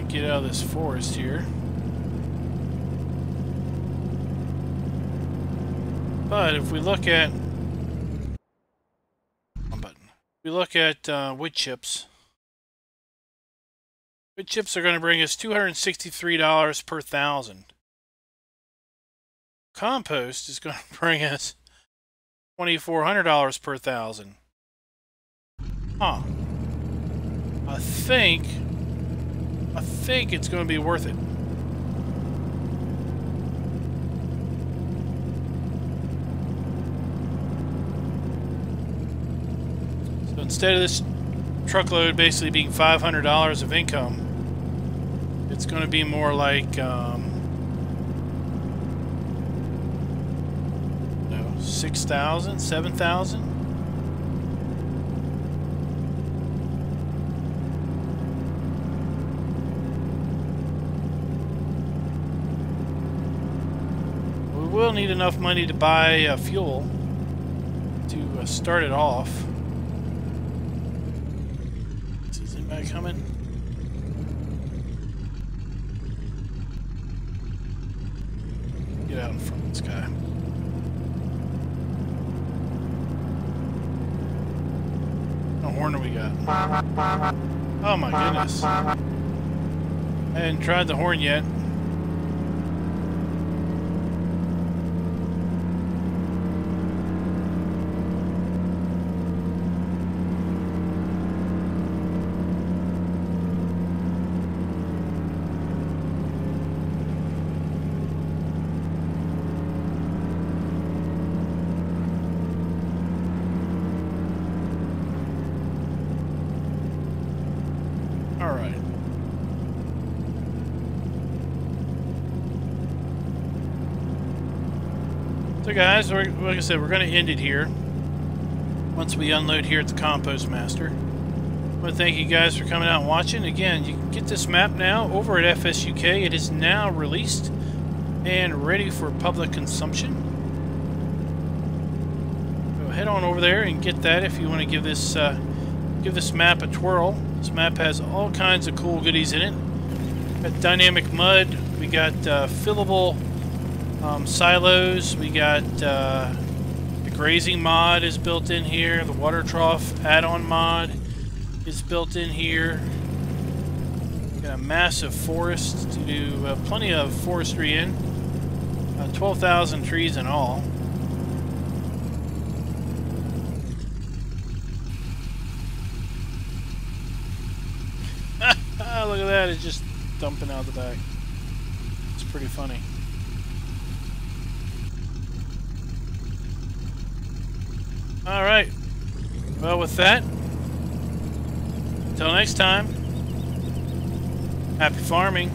Get out of this forest here. But if we look at wood chips are going to bring us $263 per thousand. Compost is going to bring us $2,400 per thousand. Huh. I think it's going to be worth it. So instead of this truckload basically being $500 of income, it's going to be more like no, 6,000, 7,000. We'll need enough money to buy fuel to start it off. Is anybody coming? Get out in front of this guy. What horn do we got? Oh my goodness. I hadn't tried the horn yet. So guys, like I said, we're going to end it here once we unload here at the Compost Master. I want to thank you guys for coming out and watching. Again, you can get this map now over at FSUK. It is now released and ready for public consumption. So head on over there and get that if you want to give this map a twirl. This map has all kinds of cool goodies in it. Got dynamic mud. We got fillable silos. We got the grazing mod is built in here. The water trough add-on mod is built in here. Got a massive forest to do plenty of forestry in. 12,000 trees in all. Look at that, it's just dumping out the back. It's pretty funny. Alright. Well, with that, until next time, happy farming.